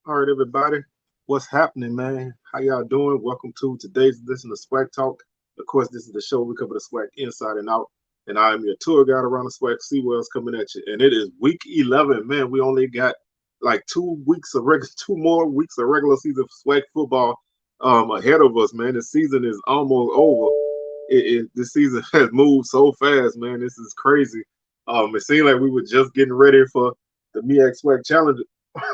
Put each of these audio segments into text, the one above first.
All right, everybody. What's happening, man? How y'all doing? Welcome to today's edition of Swag Talk. Of course, this is the show we cover the swag inside and out. And I am your tour guide around the swag. See what's coming at you. And it is week 11, man. We only got like 2 weeks of regular, 2 more weeks of regular season swag football ahead of us, man. The season is almost over. This season has moved so fast, man. This is crazy. It seemed like we were just getting ready for the MEAC Swag Challenge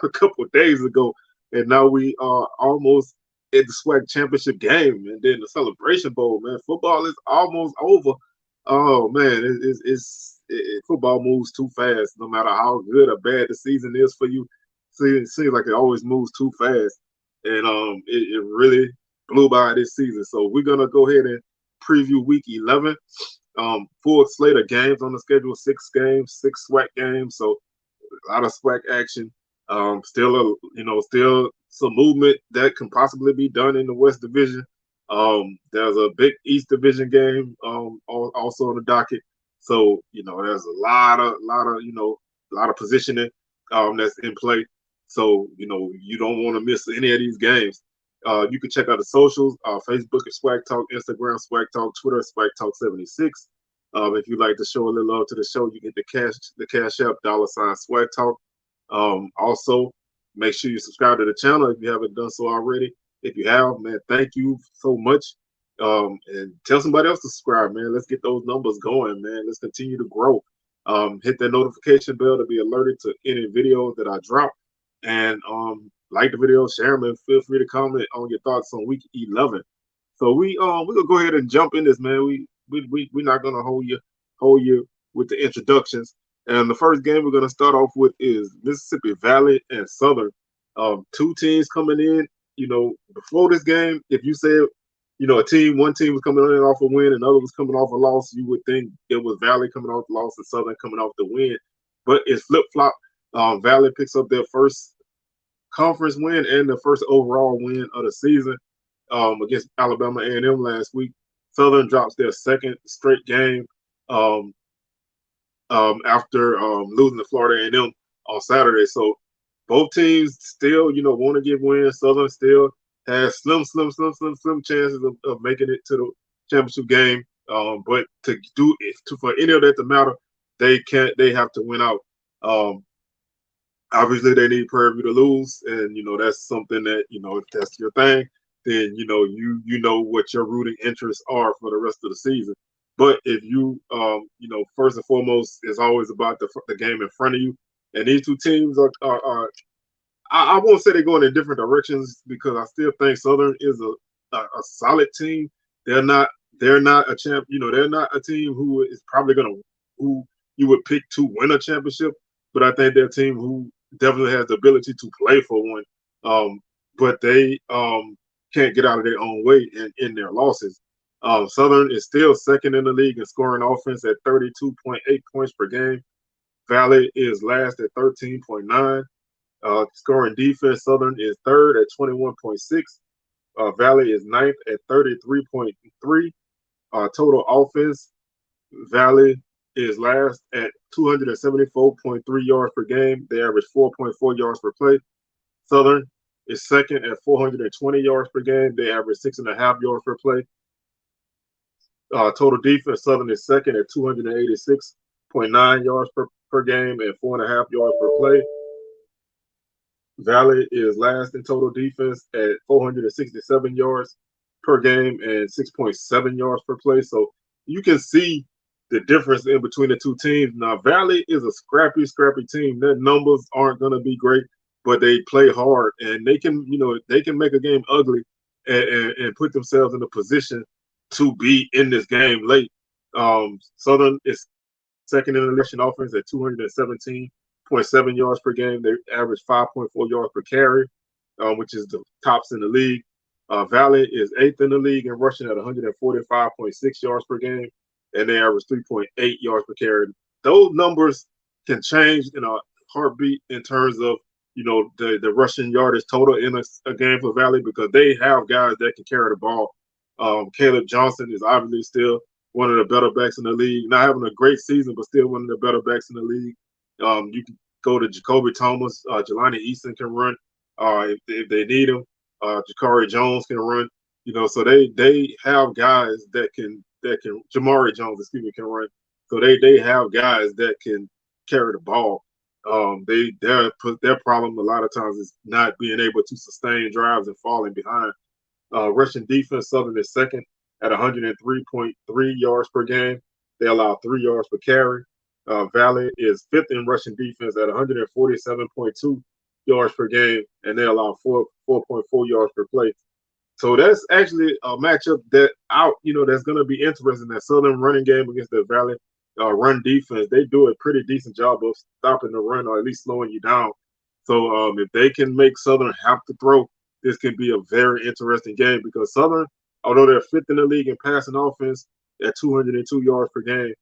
a couple of days ago, and now we are almost at the SWAC championship game, and then the Celebration Bowl. Man, football is almost over. Oh man, football moves too fast. No matter how good or bad the season is for you, it seems like it always moves too fast, and it really blew by this season. So we're gonna go ahead and preview Week 11. Full slate of games on the schedule: 6 games, 6 SWAC games. So a lot of SWAC action. Still some movement that can possibly be done in the West Division. There's a big East Division game also on the docket. So there's a lot of positioning that's in play. So you don't want to miss any of these games. You can check out the socials: Facebook is Swag Talk, Instagram Swag Talk, Twitter Swag Talk 76. If you'd like to show a little love to the show, you get the cash app $ Swag Talk. Also, make sure you subscribe to the channel if you haven't done so already. If you have, man, thank you so much. And tell somebody else to subscribe, man. Let's get those numbers going, man. Let's continue to grow. Hit that notification bell to be alerted to any videos that I drop. And like the video, share them, and feel free to comment on your thoughts on week 11. So we're gonna go ahead and jump in this, man. We're not gonna hold you with the introductions. And the first game we're going to start off with is Mississippi Valley and Southern. Two teams coming in. Before this game, if you said, one team was coming in off a win, and the other was coming off a loss, you would think it was Valley coming off the loss and Southern coming off the win. But it's flip flop. Valley picks up their first conference win and the first overall win of the season against Alabama A&M last week. Southern drops their second straight game. After losing to Florida A&M on Saturday. So both teams still, want to get wins. Southern still has slim chances of making it to the championship game. But for any of that to matter, they have to win out. Obviously, they need Prairie View to lose, and that's something that if that's your thing, then you know what your rooting interests are for the rest of the season. But if first and foremost, it's always about the game in front of you. And these two teams are I won't say they're going in different directions because I still think Southern is a solid team. They're not a champ. They're not a team who is probably who you would pick to win a championship. But I think they're a team who definitely has the ability to play for one. But they can't get out of their own way in their losses. Southern is still second in the league in scoring offense at 32.8 points per game. Valley is last at 13.9. Scoring defense, Southern is third at 21.6. Valley is ninth at 33.3. Total offense, Valley is last at 274.3 yards per game. They average 4.4 yards per play. Southern is second at 420 yards per game. They average 6.5 yards per play. Total defense, Southern is second at 286.9 yards per game and 4.5 yards per play. Valley is last in total defense at 467 yards per game and 6.7 yards per play. So you can see the difference in between the two teams. Now, Valley is a scrappy team. Their numbers aren't going to be great, but they play hard, and they can make a game ugly and put themselves in a position to be in this game late. Southern is second in the nation offense at 217.7 yards per game. They average 5.4 yards per carry, which is the tops in the league. Valley is eighth in the league in rushing at 145.6 yards per game, and they average 3.8 yards per carry. Those numbers can change in a heartbeat in terms of the rushing yardage total in a game for Valley because they have guys that can carry the ball. Caleb Johnson is obviously still one of the better backs in the league. Not having a great season, but still one of the better backs in the league. You can go to Jacoby Thomas. Jelani Easton can run. if they need him. Jakari Jones can run. So they have guys that can Jamari Jones, excuse me, can run. So they have guys that can carry the ball. Their problem a lot of times is not being able to sustain drives and falling behind. Rushing defense, Southern is second at 103.3 yards per game. They allow 3 yards per carry. Valley is fifth in rushing defense at 147.2 yards per game, and they allow 4.4 yards per play. So that's actually a matchup that's going to be interesting. That Southern running game against the Valley run defense, they do a pretty decent job of stopping the run or at least slowing you down. So if they can make Southern have to throw, this can be a very interesting game because Southern, although they're fifth in the league in passing offense at 202 yards per game,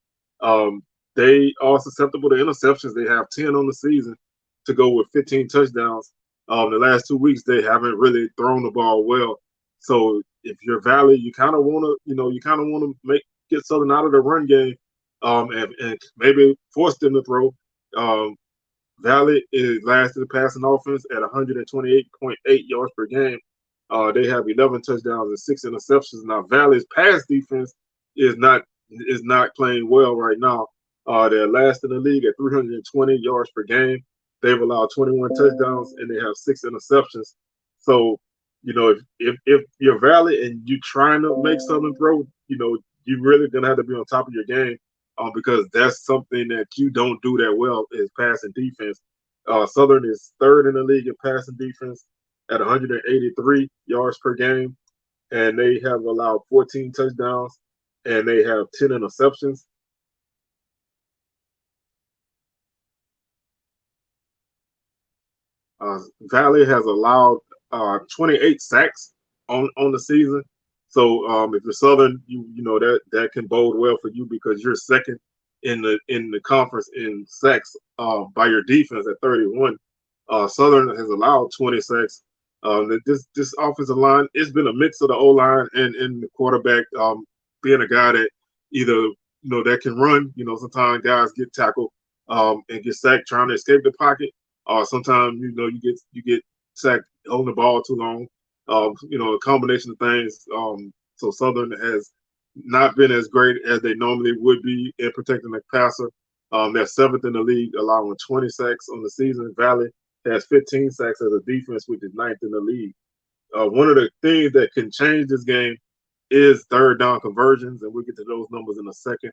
they are susceptible to interceptions. They have 10 on the season to go with 15 touchdowns. The last 2 weeks, they haven't really thrown the ball well. So if you're Valley, you kind of want to get Southern out of the run game, and maybe force them to throw. Valley is last in the passing offense at 128.8 yards per game. They have 11 touchdowns and 6 interceptions. Now Valley's pass defense is not playing well right now. They're last in the league at 320 yards per game. They've allowed 21 touchdowns and they have 6 interceptions. So, if you're Valley and you're trying to make Southern throw, you're really gonna have to be on top of your game, because that's something that you don't do that well is passing defense. Southern is third in the league in passing defense at 183 yards per game, and they have allowed 14 touchdowns and they have 10 interceptions. Valley has allowed 28 sacks on the season. So if you're Southern, you know that can bode well for you because you're second in the conference in sacks by your defense at 31. Southern has allowed 20 sacks. This offensive line, it's been a mix of the O line and the quarterback being a guy that either that can run. Sometimes guys get tackled and get sacked trying to escape the pocket. Sometimes you get sacked holding the ball too long. A combination of things. So Southern has not been as great as they normally would be in protecting the passer. They're seventh in the league, allowing 20 sacks on the season. Valley has 15 sacks as a defense, which is ninth in the league. One of the things that can change this game is third down conversions, and we'll get to those numbers in a second.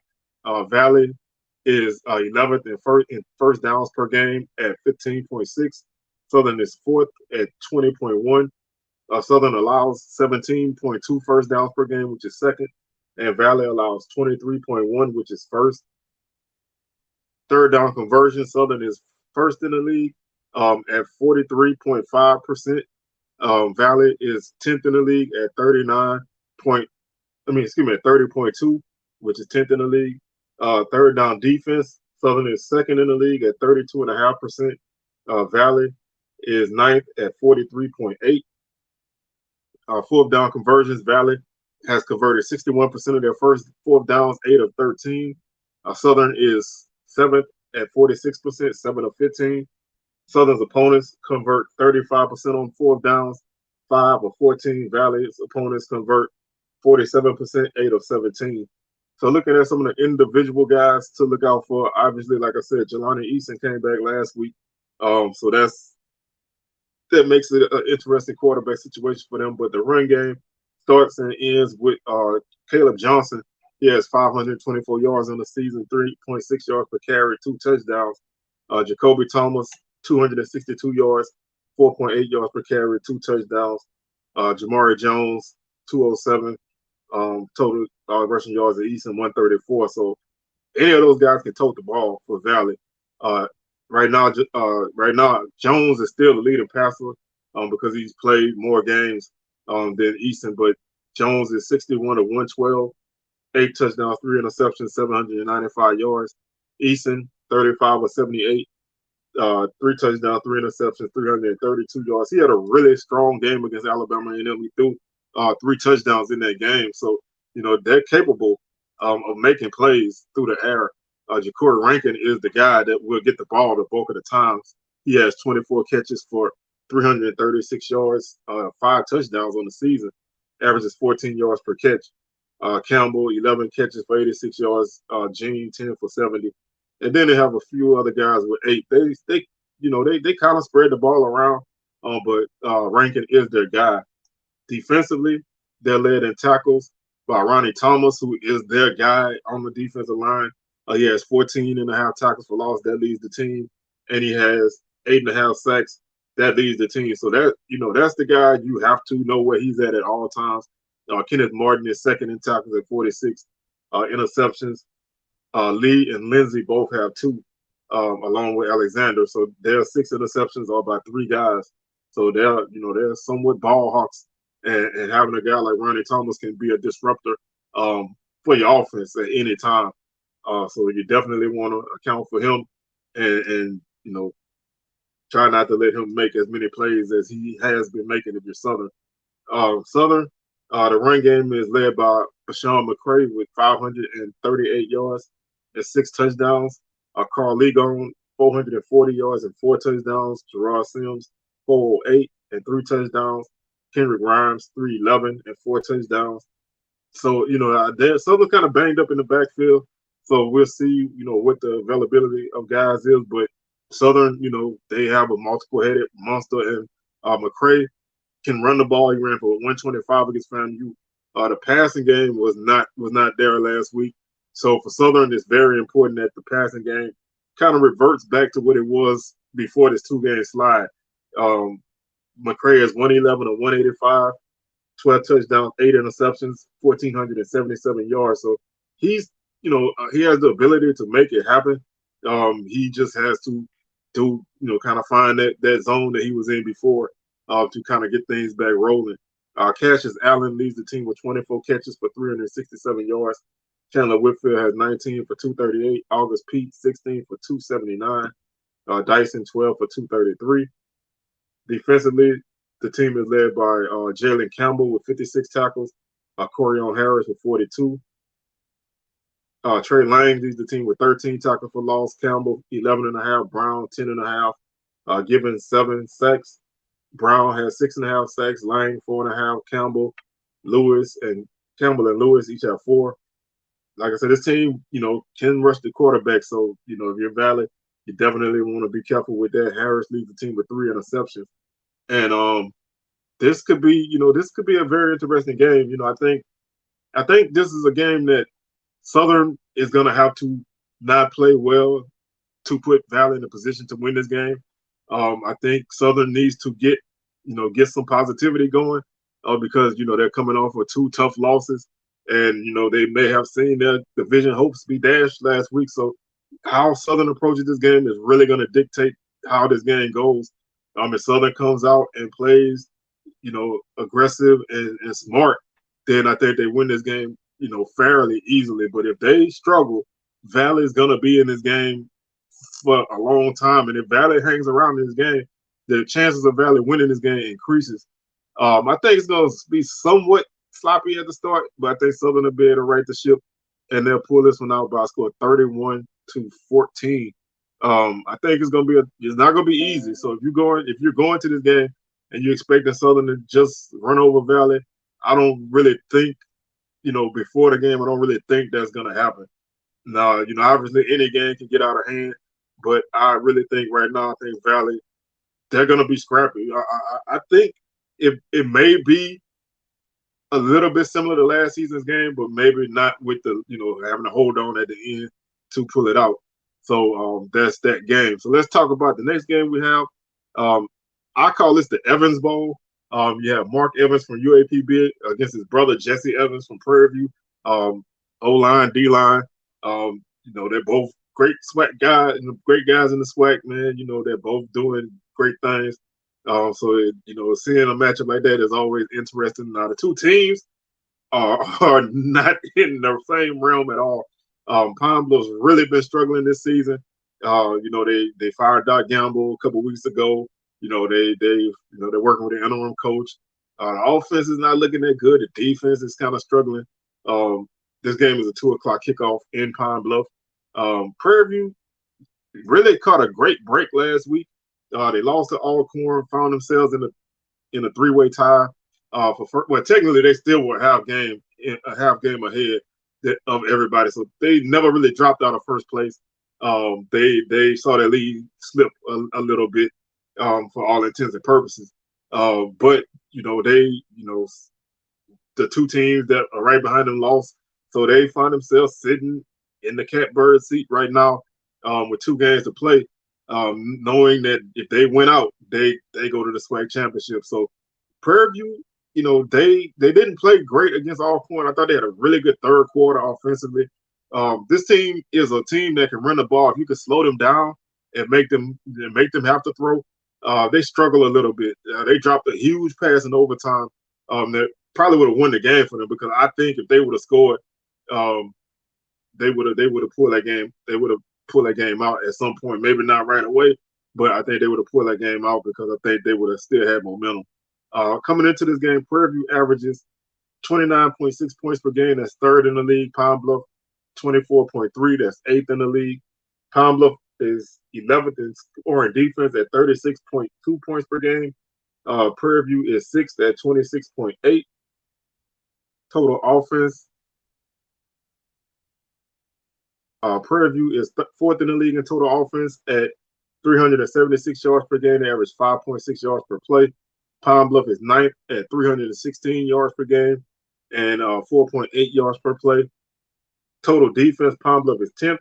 Valley is 11th in first downs per game at 15.6. Southern is fourth at 20.1. Southern allows 17.2 first downs per game, which is second, and Valley allows 23.1, which is first. Third down conversion, Southern is first in the league at 43.5%. Valley is 10th in the league at 30.2, which is 10th in the league. Third down defense, Southern is second in the league at 32.5%. Valley is ninth at 43.8. Fourth down conversions, Valley has converted 61% of their first fourth downs, 8 of 13. Southern is seventh at 46%, 7 of 15. Southern's opponents convert 35% on fourth downs, 5 of 14. Valley's opponents convert 47%, 8 of 17. So looking at some of the individual guys to look out for, obviously, like I said, Jelani Easton came back last week. So that makes it an interesting quarterback situation for them. But the run game starts and ends with Caleb Johnson. He has 524 yards on the season, 3.6 yards per carry, 2 touchdowns. Jacoby Thomas, 262 yards, 4.8 yards per carry, 2 touchdowns. Jamari Jones, 207 total rushing yards at Easton, 134. So any of those guys can tote the ball for Valley. Right now, Jones is still the leading passer because he's played more games than Easton. But Jones is 61 of 112, 8 touchdowns, 3 interceptions, 795 yards. Easton, 35 of 78, 3 touchdowns, 3 interceptions, 332 yards. He had a really strong game against Alabama A&M. He threw 3 touchdowns in that game. So, they're capable of making plays through the air. Ja'Cory Rankin is the guy that will get the ball the bulk of the times. He has 24 catches for 336 yards, 5 touchdowns on the season, averages 14 yards per catch. Campbell, 11 catches for 86 yards. Gene, 10 for 70. And then they have a few other guys with 8. They kind of spread the ball around, but Rankin is their guy. Defensively, they're led in tackles by Ronnie Thomas, who is their guy on the defensive line. He has 14 and a half tackles for loss. That leads the team. And he has 8.5 sacks. That leads the team. So that's the guy you have to know where he's at all times. Kenneth Martin is second in tackles at 46 interceptions. Lee and Lindsey both have 2, along with Alexander. So there are 6 interceptions all by 3 guys. So they're somewhat ball hawks, and having a guy like Ronnie Thomas can be a disruptor for your offense at any time. So you definitely want to account for him, and try not to let him make as many plays as he has been making if you're Southern. Southern, the run game is led by Bashawn McCray with 538 yards and 6 touchdowns. Carl Ligon, 440 yards and 4 touchdowns. Gerard Sims, 408 and 3 touchdowns. Kendrick Grimes, 311 and 4 touchdowns. So, Southern kind of banged up in the backfield. So we'll see, what the availability of guys is. But Southern, they have a multiple-headed monster, and McCray can run the ball. He ran for 125 against FAMU. The passing game was not there last week. So for Southern, it's very important that the passing game kind of reverts back to what it was before this 2-game slide. McCray is 111 and 185, 12 touchdowns, 8 interceptions, 1,477 yards. So he's, he has the ability to make it happen. He just has to kind of find that zone that he was in before to kind of get things back rolling. Cassius Allen leads the team with 24 catches for 367 yards. Chandler Whitfield has 19 for 238. August Pete, 16 for 279. Dyson, 12 for 233. Defensively, the team is led by Jalen Campbell with 56 tackles. Corion Harris with 42. Trey Lang leads the team with 13 tackles for loss. Campbell, 11.5. Brown, 10.5. Given 7 sacks. Brown has 6.5 sacks. Lang, 4.5. Campbell and Lewis each have 4. Like I said, this team, can rush the quarterback. So, if you're Valley, you definitely want to be careful with that. Harris leads the team with 3 interceptions. And this could be a very interesting game. I think this is a game that Southern is going to have to not play well to put Valley in a position to win this game. I think Southern needs to get some positivity going because, they're coming off of 2 tough losses. And, they may have seen their division hopes be dashed last week. So how Southern approaches this game is really going to dictate how this game goes. If Southern comes out and plays, aggressive and smart, then I think they win this game, fairly easily. But if they struggle, Valley is going to be in this game for a long time. And if Valley hangs around in this game, the chances of Valley winning this game increases. I think it's going to be somewhat sloppy at the start, but I think Southern will be able to right the ship, and they'll pull this one out by a score 31-14. I think it's not going to be easy. So if you're going to this game and you expect Southern to just run over Valley, I don't really think, before the game, I don't really think that's going to happen. Now, obviously any game can get out of hand, but I really think right now, I think Valley, they're going to be scrappy. I think it may be a little bit similar to last season's game, but maybe not with the, having to hold on at the end to pull it out. So that's that game. So let's talk about the next game we have. I call this the Evans Bowl. You have Mark Evans from UAPB against his brother Jesse Evans from Prairie View. O-line, D-line. They're both great SWAC guys, great guys in the SWAC, man. They're both doing great things. So seeing a matchup like that is always interesting. Now, the 2 teams are not in the same realm at all. Pine Bluff's really been struggling this season. They fired Doc Gamble a couple weeks ago. They're working with the interim coach. The offense is not looking that good. The defense is kind of struggling. This game is a 2:00 kickoff in Pine Bluff. Prairie View really caught a great break last week. They lost to Alcorn, found themselves in a three-way tie. Well, technically they still were a half game ahead of everybody, so they never really dropped out of first place. They saw their lead slip a little bit for all intents and purposes. But the two teams that are right behind them lost, so they find themselves sitting in the catbird seat right now with 2 games to play, knowing that if they win out, they go to the SWAC championship. So Prairie View, they didn't play great against Alcorn. I thought they had a really good third quarter offensively. This team is a team that can run the ball. If you could slow them down and make them have to throw, they struggle a little bit. They dropped a huge pass in overtime that probably would have won the game for them, because I think if they would have scored, they would have pulled that game. They would have pulled that game out at some point. Maybe not right away, but I think they would have pulled that game out because I think they would have still had momentum. Coming into this game, Prairie View averages 29.6 points per game. That's third in the league. Pine Bluff, 24.3. That's eighth in the league. Pine Bluff is 11th in scoring defense at 36.2 points per game. Prairie View is sixth at 26.8. Total offense. Prairie View is fourth in the league in total offense at 376 yards per game. They average 5.6 yards per play. Pine Bluff is ninth at 316 yards per game and 4.8 yards per play. Total defense, Pine Bluff is 10th.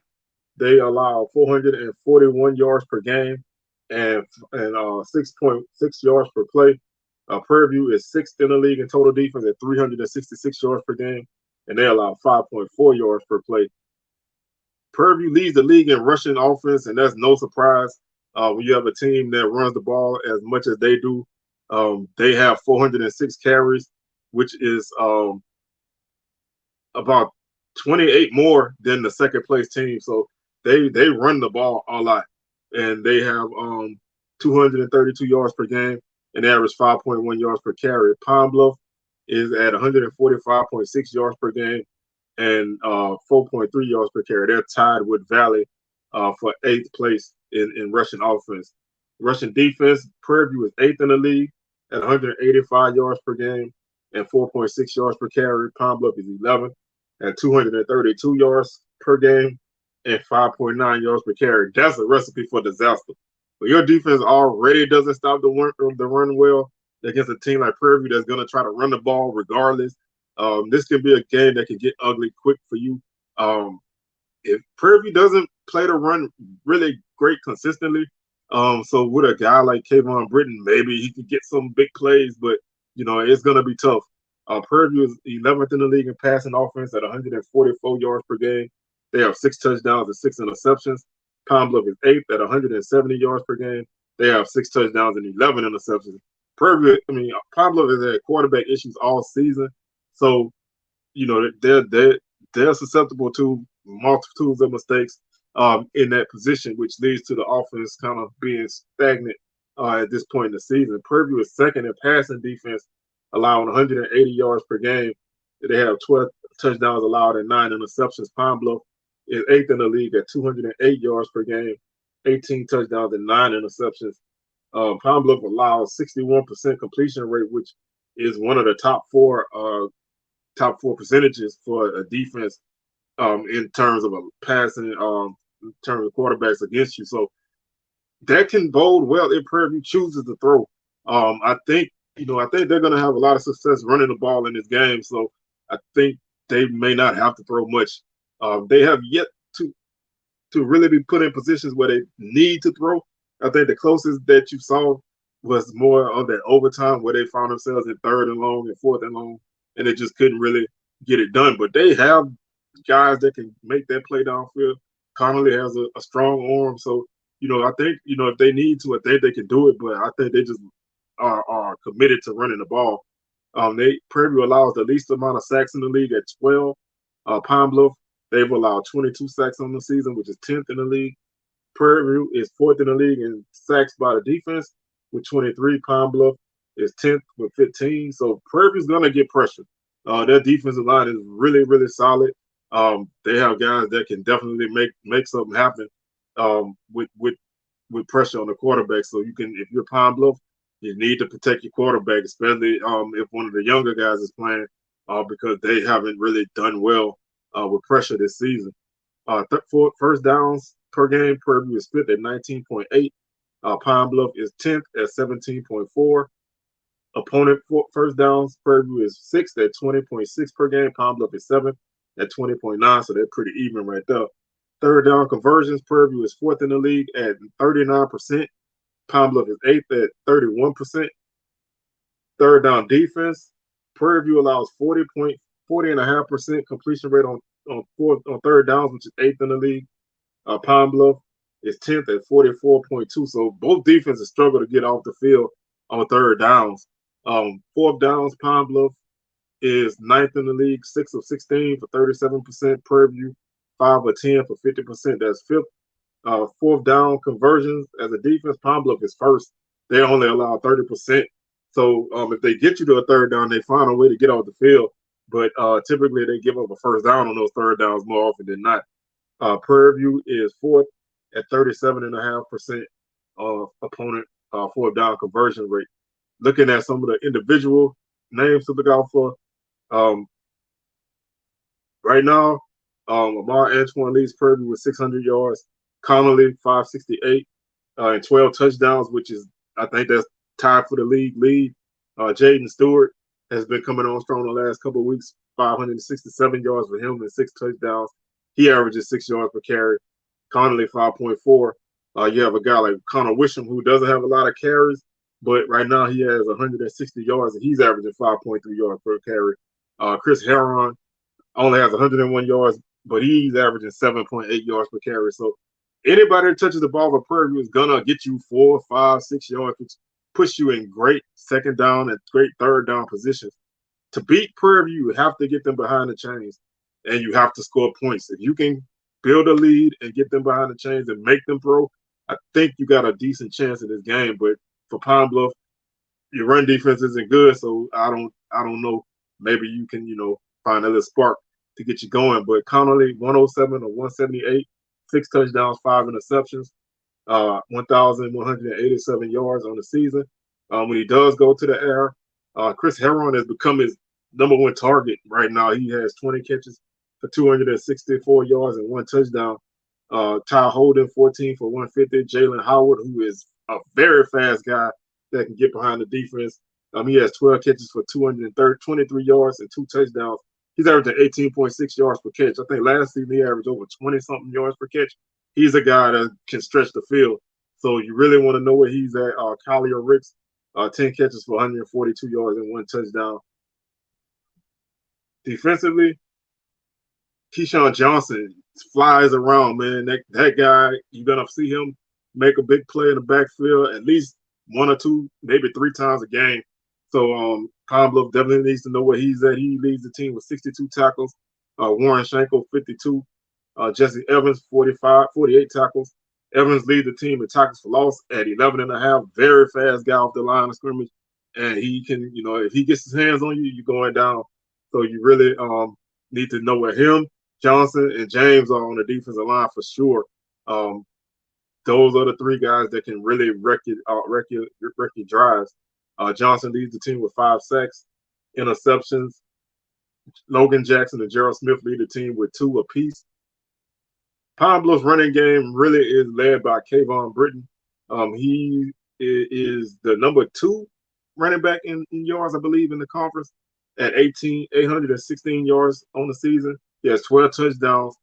They allow 441 yards per game and 6.6 yards per play. Prairie View is sixth in the league in total defense at 366 yards per game, and they allow 5.4 yards per play. Prairie View leads the league in rushing offense, and that's no surprise when you have a team that runs the ball as much as they do. They have 406 carries, which is about 28 more than the second place team. So they run the ball a lot, and they have 232 yards per game and average 5.1 yards per carry. Pine Bluff is at 145.6 yards per game and 4.3 yards per carry. They're tied with Valley for eighth place in rushing offense. Rushing defense, Prairie View is eighth in the league at 185 yards per game and 4.6 yards per carry. Pine Bluff is 11th at 232 yards per game and 5.9 yards per carry. That's a recipe for disaster. But your defense already doesn't stop the run well against a team like Prairie View that's going to try to run the ball regardless. This can be a game that can get ugly quick for you. If Prairie View doesn't play the run really great consistently, so with a guy like Kayvon Britton, maybe he could get some big plays, but it's going to be tough. Prairie View is 11th in the league in passing offense at 144 yards per game. They have 6 touchdowns and 6 interceptions. Pine Bluff is 8th at 170 yards per game. They have 6 touchdowns and 11 interceptions. Pine Bluff has had quarterback issues all season, so they're susceptible to multitudes of mistakes in that position, which leads to the offense kind of being stagnant at this point in the season. Prairie View is second in passing defense, allowing 180 yards per game. They have 12 touchdowns allowed and 9 interceptions. Pine Bluff is 8th in the league at 208 yards per game, 18 touchdowns and 9 interceptions. Pine Bluff allows 61% completion rate, which is one of the top four percentages for a defense in terms of a passing, in terms of quarterbacks against you. So that can bode well if Prairie View chooses to throw. I think they're going to have a lot of success running the ball in this game. So I think they may not have to throw much. They have yet to really be put in positions where they need to throw. I think the closest that you saw was more of that overtime where they found themselves in 3rd and long and 4th and long, and they just couldn't really get it done. But they have guys that can make that play downfield. Connolly has a strong arm, so I think if they need to, I think they can do it. But I think they just are committed to running the ball. Prairie View allows the least amount of sacks in the league at 12. Pine Bluff, they've allowed 22 sacks on the season, which is 10th in the league. Prairie View is 4th in the league in sacks by the defense with 23. Pine Bluff is 10th with 15. So Prairie View's going to get pressure. Their defensive line is really, really solid. They have guys that can definitely make something happen with with pressure on the quarterback. So you can, if you're Pine Bluff, you need to protect your quarterback, especially if one of the younger guys is playing, because they haven't really done well with pressure this season. For first downs per game, Prairie View is fifth at 19.8. Pine Bluff is 10th at 17.4. Opponent first downs, Prairie View is sixth at 20.6 per game. Pine Bluff is seventh at 20.9, so they're pretty even right there. Third down conversions, Prairie View is fourth in the league at 39%. Pine Bluff is eighth at 31%. Third down defense, Prairie View allows 40.5% completion rate on third downs, which is eighth in the league. Pine Bluff is 10th at 44.2. So both defenses struggle to get off the field on third downs. Fourth downs, Pine Bluff is ninth in the league, 6 of 16 for 37%. Prairie View, 5 of 10 for 50%. That's fifth. Fourth down conversions as a defense, Pine Bluff is first. They only allow 30%. So if they get you to a third down, they find a way to get off the field. But typically they give up a first down on those third downs more often than not. Prairie View is fourth at 37.5% opponent fourth down conversion rate. Looking at some of the individual names to look out for, right now, Lamar Antoine leads Prairie View with 600 yards. Connolly, 568, and 12 touchdowns, which is, I think that's tied for the league lead. Jaden Stewart has been coming on strong the last couple of weeks, 567 yards for him and 6 touchdowns. He averages 6 yards per carry. Connolly, 5.4. You have a guy like Connor Wisham, who doesn't have a lot of carries, but right now he has 160 yards, and he's averaging 5.3 yards per carry. Chris Heron only has 101 yards, but he's averaging 7.8 yards per carry. So anybody that touches the ball for Prairie View is gonna get you 4, 5, 6 yards, which puts you in great second down and great third down positions. To beat Prairie View, you have to get them behind the chains, and you have to score points. If you can build a lead and get them behind the chains and make them throw, I think you got a decent chance in this game. But for Pine Bluff, your run defense isn't good, so I don't know. Maybe you can, find a little spark to get you going. But Connolly, 107 or 178, 6 touchdowns, 5 interceptions, 1,187 yards on the season. When he does go to the air, Chris Heron has become his number one target right now. He has 20 catches for 264 yards and 1 touchdown. Ty Holden, 14 for 150. Jalen Howard, who is a very fast guy that can get behind the defense. He has 12 catches for 223 yards and 2 touchdowns. He's averaging 18.6 yards per catch. I think last season he averaged over 20-something yards per catch. He's a guy that can stretch the field. So you really want to know where he's at. Collier Ricks, 10 catches for 142 yards and 1 touchdown. Defensively, Keyshawn Johnson flies around, man. That guy, you're going to see him make a big play in the backfield at least 1 or 2, maybe 3 times a game. So Pine Bluff definitely needs to know where he's at. He leads the team with 62 tackles. Warren Shanko, 52. Jesse Evans, 48 tackles. Evans leads the team in tackles for loss at 11.5. Very fast guy off the line of scrimmage. And he can, if he gets his hands on you, you're going down. So you really need to know where him, Johnson, and James are on the defensive line for sure. Those are the 3 guys that can really wreck your drives. Johnson leads the team with 5 sacks, interceptions. Logan Jackson and Gerald Smith lead the team with 2 apiece. Pine Bluff's running game really is led by Kayvon Britton. He is the number 2 running back in yards, I believe, in the conference at 816 yards on the season. He has 12 touchdowns.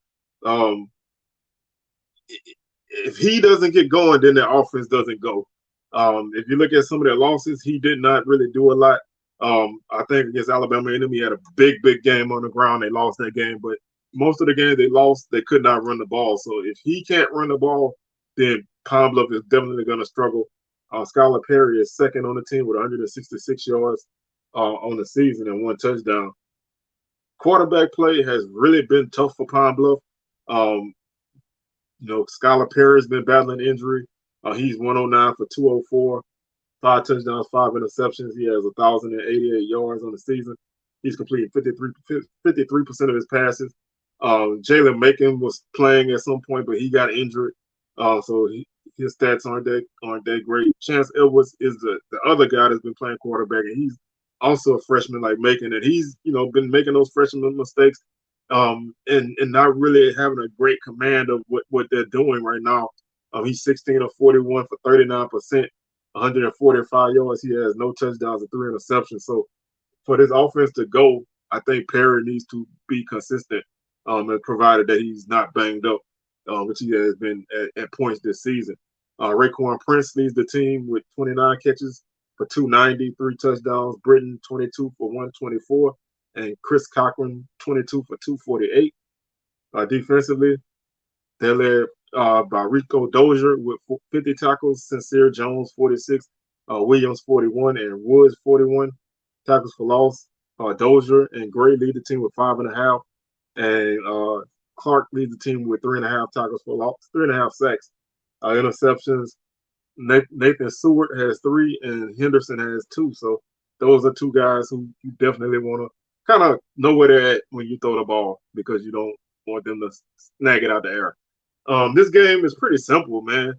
If he doesn't get going, then the offense doesn't go. If you look at some of their losses, he did not really do a lot. I think against Alabama A&M, he had a big game on the ground. They lost that game, but most of the games they lost, they could not run the ball. So if he can't run the ball, then Pine Bluff is definitely going to struggle. Skylar Perry is second on the team with 166 yards on the season and 1 touchdown. Quarterback play has really been tough for Pine Bluff. Skylar Perry has been battling injury. He's 109 for 204, 5 touchdowns, 5 interceptions. He has 1,088 yards on the season. He's completing 53% of his passes. Jalen Macon was playing at some point, but he got injured. So his stats aren't that great. Chance Edwards is the other guy that's been playing quarterback, and he's also a freshman like Macon, and he's been making those freshman mistakes, and not really having a great command of what they're doing right now. He's 16 of 41 for 39%, 145 yards. He has no touchdowns and 3 interceptions. So for this offense to go, I think Perry needs to be consistent, and provided that he's not banged up, which he has been at points this season. Raekwon Prince leads the team with 29 catches for 290, 3 touchdowns. Britton 22 for 124, and Chris Cochran 22 for 248. Defensively, they're led by Rico Dozier with 50 tackles, Sincere Jones 46, Williams 41, and Woods 41 tackles for loss. Dozier and Gray lead the team with 5.5, and Clark leads the team with 3.5 tackles for loss, 3.5 sacks. Interceptions, Nathan Seward has 3, and Henderson has 2. So those are 2 guys who you definitely want to kind of know where they're at when you throw the ball, because you don't want them to snag it out the air. This game is pretty simple, man.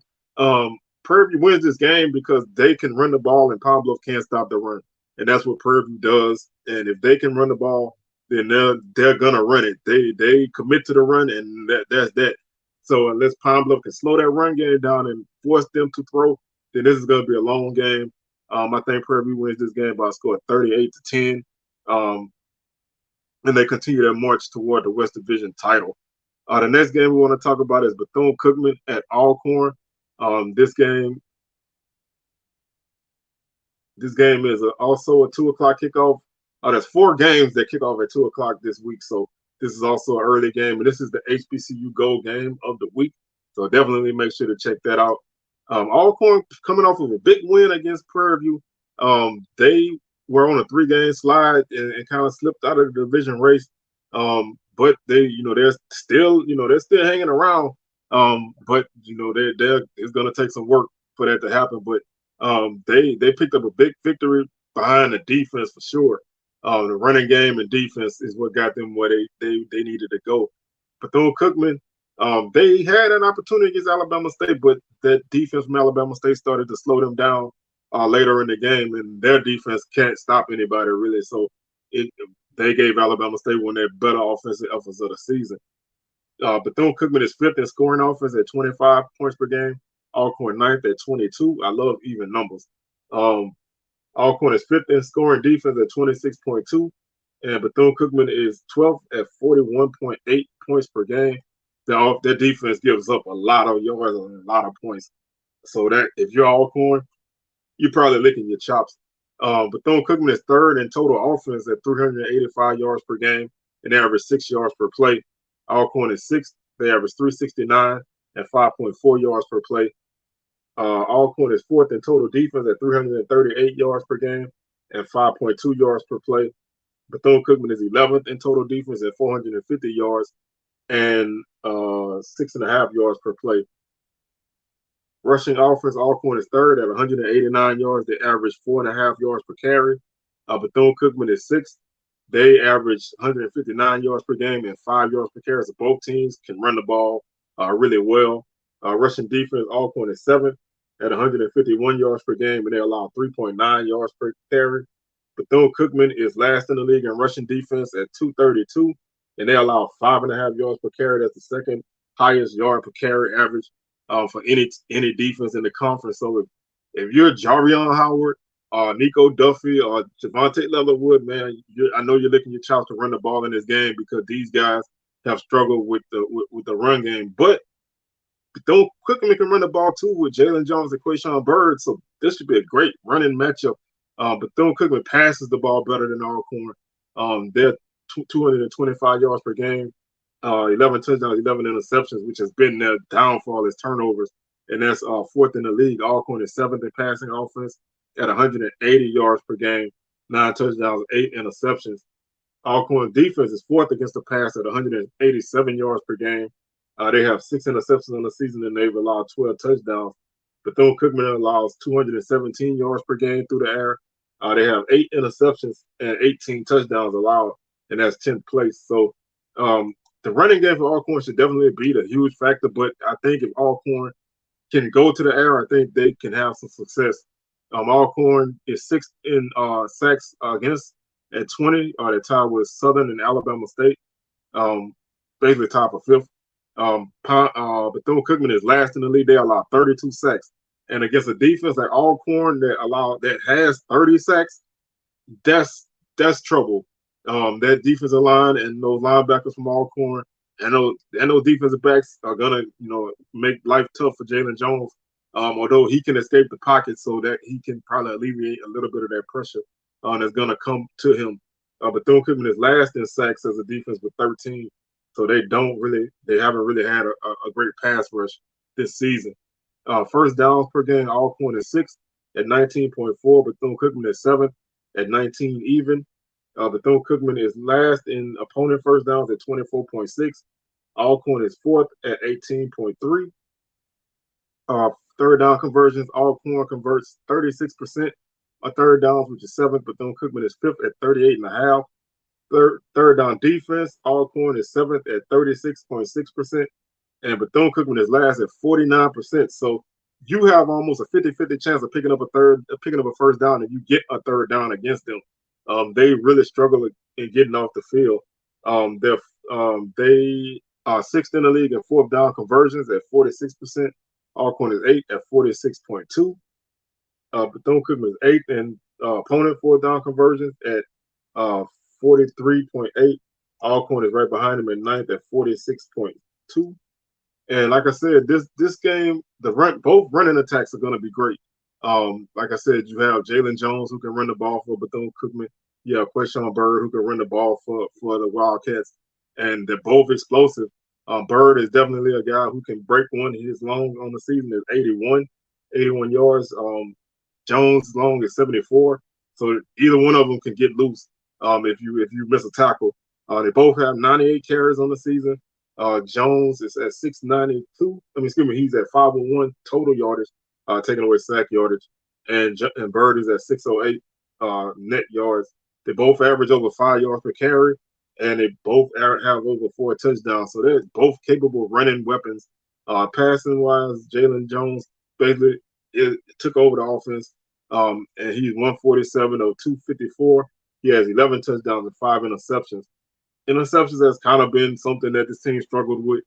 Prairie wins this game because they can run the ball and Palm Bluff can't stop the run, and that's what Prairie does. And if they can run the ball, then they're gonna run it. They commit to the run, and that's that. So unless Palm Bluff can slow that run game down and force them to throw, then this is gonna be a long game. I think Prairie wins this game by a score of 38-10. And they continue their march toward the West Division title. The next game we want to talk about is Bethune-Cookman at Alcorn. This game is also a 2 o'clock kickoff. There's 4 games that kick off at 2 o'clock this week, so this is also an early game, and this is the HBCU Gold game of the week. So definitely make sure to check that out. Alcorn coming off of a big win against Prairie View. They were on a 3-game slide and kind of slipped out of the division race. But they're still hanging around. But it's going to take some work for that to happen. But they picked up a big victory behind the defense for sure. The running game and defense is what got them where they needed to go. Bethune-Cookman, they had an opportunity against Alabama State, but that defense from Alabama State started to slow them down later in the game, and their defense can't stop anybody really. So they gave Alabama State one of their better offensive efforts of the season. Bethune-Cookman is 5th in scoring offense at 25 points per game. Alcorn 9th at 22. I love even numbers. Alcorn is 5th in scoring defense at 26.2. And Bethune-Cookman is 12th at 41.8 points per game. Their defense gives up a lot of yards and a lot of points. So that if you're Alcorn, you're probably licking your chops. Bethune-Cookman is 3rd in total offense at 385 yards per game, and they average 6 yards per play. Alcorn is 6th. They average 369 and 5.4 yards per play. Alcorn is 4th in total defense at 338 yards per game and 5.2 yards per play. Bethune-Cookman is 11th in total defense at 450 yards and 6.5 yards per play. Rushing offense, Alcorn is 3rd at 189 yards. They average 4.5 yards per carry. Bethune-Cookman is 6th. They average 159 yards per game and 5 yards per carry. So both teams can run the ball really well. Rushing defense, Alcorn is 7th at 151 yards per game, and they allow 3.9 yards per carry. Bethune-Cookman is last in the league in rushing defense at 232, and they allow 5.5 yards per carry. That's the second highest yard per carry average for any defense in the conference. So if you're Jarion Howard, Nico Duffy, or Javante Leatherwood, man, I know you're licking your chops to run the ball in this game because these guys have struggled with the run game. But Bethune-Cookman can run the ball too with Jalen Jones and Quayshawn Bird. So this should be a great running matchup. Bethune-Cookman passes the ball better than Alcorn. They're 225 yards per game, 11 touchdowns, 11 interceptions, which has been their downfall as turnovers. And that's 4th in the league. Alcorn is 7th in passing offense at 180 yards per game, 9 touchdowns, 8 interceptions. Alcorn defense is 4th against the pass at 187 yards per game. They have 6 interceptions on the season, and they've allowed 12 touchdowns. Bethune-Cookman allows 217 yards per game through the air. They have 8 interceptions and 18 touchdowns allowed, and that's 10th place. So the running game for Alcorn should definitely be the huge factor. But I think if Alcorn can go to the air, I think they can have some success. Alcorn is sixth in sacks against at 20. They're tied with Southern and Alabama State. Um, Basically top of fifth. Bethune-Cookman is last in the league. They allow 32 sacks, and against a defense like Alcorn that has 30 sacks, that's trouble. That defensive line and those linebackers from Alcorn and those defensive backs are gonna make life tough for Jalen Jones. Although he can escape the pocket, so that he can probably alleviate a little bit of that pressure that's gonna come to him. Bethune-Cookman is last in sacks as a defense with 13, so they haven't really had a great pass rush this season. First downs per game, Alcorn is sixth at 19.4. Bethune-Cookman is seventh at 19 even. Bethune-Cookman is last in opponent first downs at 24.6. Alcorn is fourth at 18.3. Third down conversions, Alcorn converts 36% of third downs, which is seventh. Bethune-Cookman is fifth at 38.5. Third down defense, Alcorn is seventh at 36.6%. And Bethune-Cookman is last at 49%. So you have almost a 50-50 chance of picking up a first down, and you get a third down against them. They really struggle in getting off the field. They are sixth in the league in fourth down conversions at 46%. Alcorn is eighth at 46.2. Bethune-Cookman is eighth in opponent fourth down conversions at 43.8. Alcorn is right behind him at ninth at 46.2. And like I said, this game, both running attacks are going to be great. Like I said, you have Jalen Jones who can run the ball for Bethune-Cookman. You have Quayshawn Bird who can run the ball for the Wildcats, and they're both explosive. Bird is definitely a guy who can break one. His long on the season is 81 yards. Jones' long is 74. So either one of them can get loose if you miss a tackle. They both have 98 carries on the season. Jones is at 692. He's at 501 total yardage, taking away sack yardage, and Bird is at 608 net yards. They both average over 5 yards per carry, and they both have over 4 touchdowns. So they're both capable running weapons. Passing wise, Jalen Jones basically took over the offense, and he's 147 of 254. He has 11 touchdowns and 5 interceptions. Interceptions has kind of been something that this team struggled with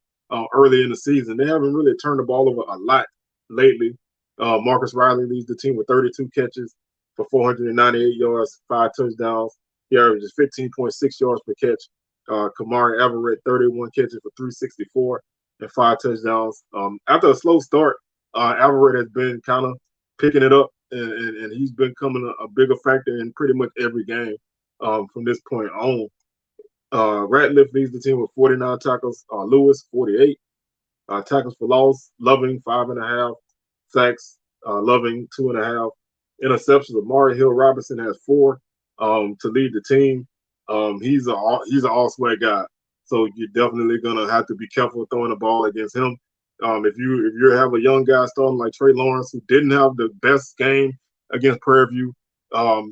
early in the season. They haven't really turned the ball over a lot lately. Marcus Riley leads the team with 32 catches for 498 yards, 5 touchdowns. He averages 15.6 yards per catch. Kamari Everett, 31 catches for 364 and 5 touchdowns. After a slow start, Everett has been kind of picking it up, and he's been becoming a bigger factor in pretty much every game from this point on. Ratliff leads the team with 49 tackles. Lewis, 48. Tackles for loss, Loving, 5.5. Sacks, Loving, 2.5. Interceptions, Amari Hill Robinson has 4 to lead the team. He's an all-swag guy, so you're definitely gonna have to be careful throwing the ball against him. If you have a young guy starting like Trey Lawrence who didn't have the best game against Prairie View,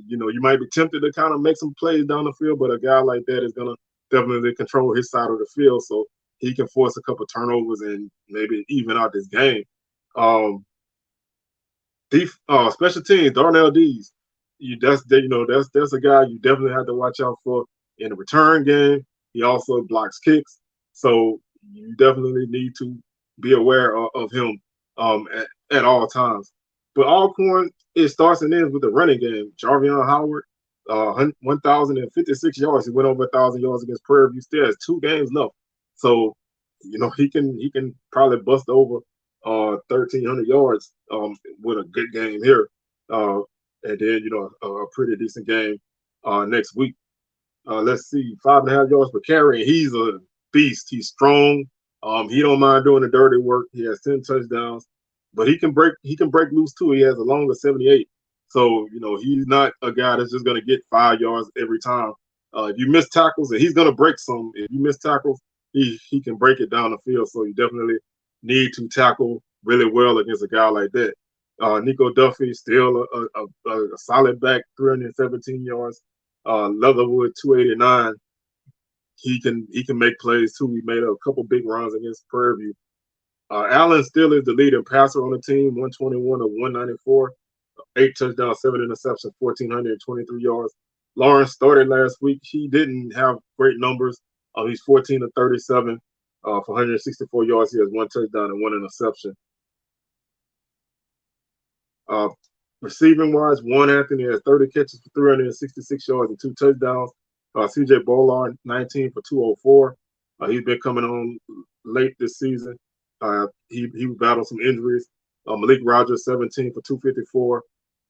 you might be tempted to kind of make some plays down the field, but a guy like that is gonna definitely control his side of the field, so he can force a couple turnovers and maybe even out this game. Special teams, Darnell Dees. That's a guy you definitely have to watch out for in the return game. He also blocks kicks, so you definitely need to be aware of him at all times. But Alcorn, it starts and ends with the running game. Jarvion Howard, 1,056 yards. He went over 1,000 yards against Prairie View. Still has 2 games left, so he can probably bust over 1,300 yards with a good game here, and then a pretty decent game next week. Let's see, 5.5 yards per carry. And he's a beast. He's strong. He don't mind doing the dirty work. He has 10 touchdowns, but he can break loose too. He has a long of 78. So he's not a guy that's just going to get 5 yards every time. If you miss tackles, and he's going to break some. If you miss tackles, he can break it down the field. So you definitely need to tackle really well against a guy like that. Nico Duffy, still a solid back, 317 yards. Leatherwood, 289. He can make plays too. He made a couple big runs against Prairie View. Allen still is the leading passer on the team, 121 of 194, 8 touchdowns, 7 interceptions, 1,423 yards. Lawrence started last week. He didn't have great numbers. He's 14 of 37 for 164 yards. He has 1 touchdown and 1 interception. Uh, Receiving wise, Juan Anthony has 30 catches for 366 yards and 2 touchdowns. CJ Bollard, 19 for 204. He's been coming on late this season. He battled some injuries. Malik Rogers, 17 for 254.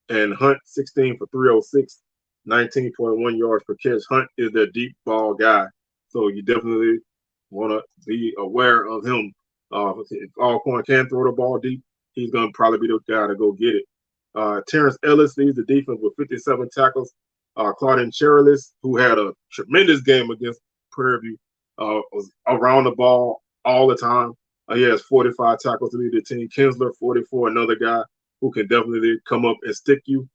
And Hunt, 16 for 306, 19.1 yards per catch. Hunt is their deep ball guy. So you definitely want to be aware of him. If Alcorn can throw the ball deep, he's going to probably be the guy to go get it. Terrence Ellis leads the defense with 57 tackles. Claudine Cherilus, who had a tremendous game against Prairie View, was around the ball all the time. He has 45 tackles to lead the team. Kinsler, 44, another guy who can definitely come up and stick you.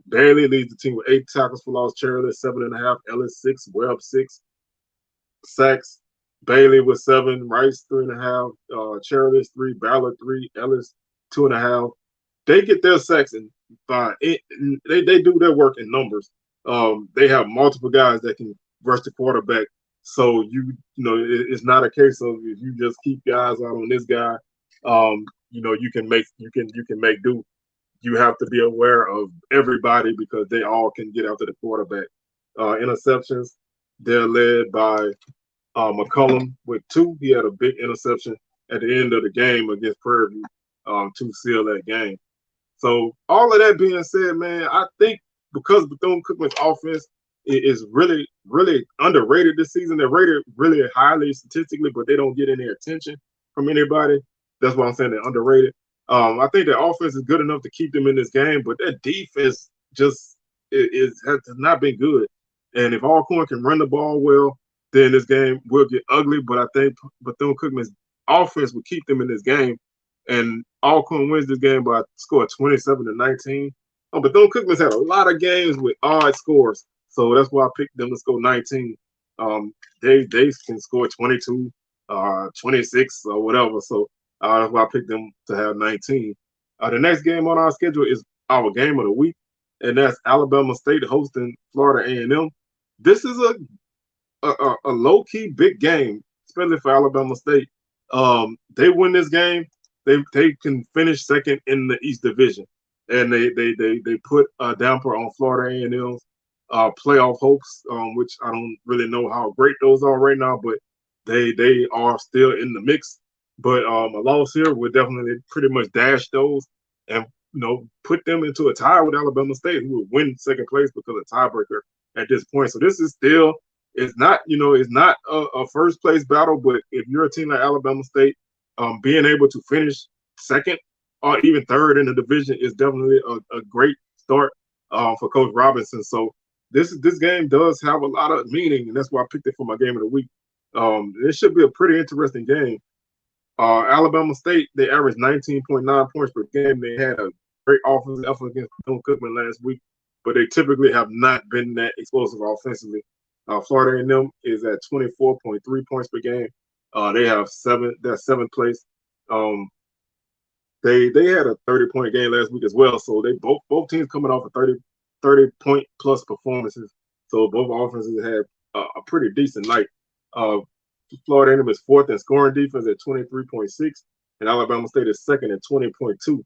Bailey leads the team with 8 tackles for loss. Cherilus, 7.5. Ellis, 6. Webb, 6. Sacks. Bailey with 7. Rice, 3.5. Cherilus, 3. Ballard, 3. Ellis, 2.5. They get their sacks and they do their work in numbers. They have multiple guys that can rush the quarterback. So it's not a case of if you just keep guys out on this guy, you can make do. You have to be aware of everybody because they all can get after the quarterback. Interceptions, they're led by McCullum with 2. He had a big interception at the end of the game against Prairie View to seal that game. So all of that being said, man, I think because Bethune-Cookman's offense is really, really underrated this season. They're rated really highly statistically, but they don't get any attention from anybody. That's why I'm saying they're underrated. I think their offense is good enough to keep them in this game, but their defense just has not been good. And if Alcorn can run the ball well, then this game will get ugly. But I think Bethune-Cookman's offense will keep them in this game. And Alcorn wins this game by a score of 27-19. Bethune-Cookman's had a lot of games with odd scores, so that's why I picked them to score 19. They can score 22, 26, or whatever. So that's why I picked them to have 19. The next game on our schedule is our game of the week, and that's Alabama State hosting Florida A&M. This is a low-key big game, especially for Alabama State. They win this game, they can finish second in the East Division, and they put a damper on Florida A&M's playoff hopes, which I don't really know how great those are right now, but they are still in the mix. But a loss here would definitely pretty much dash those and put them into a tie with Alabama State, who would win second place because of tiebreaker at this point. So this is still it's not a first place battle, but if you're a team like Alabama State, being able to finish second or even third in the division is definitely a great start for Coach Robinson. So this game does have a lot of meaning, and that's why I picked it for my game of the week. This should be a pretty interesting game. Alabama State, they averaged 19.9 points per game. They had a great offensive effort against Bethune-Cookman last week, but they typically have not been that explosive offensively. Florida A&M is at 24.3 points per game. They have that's seventh place. They had a 30-point game last week as well. So they both teams coming off of 30-point plus performances. So both offenses had a pretty decent night. Florida A&M is fourth in scoring defense at 23.6, and Alabama State is second at 20.2.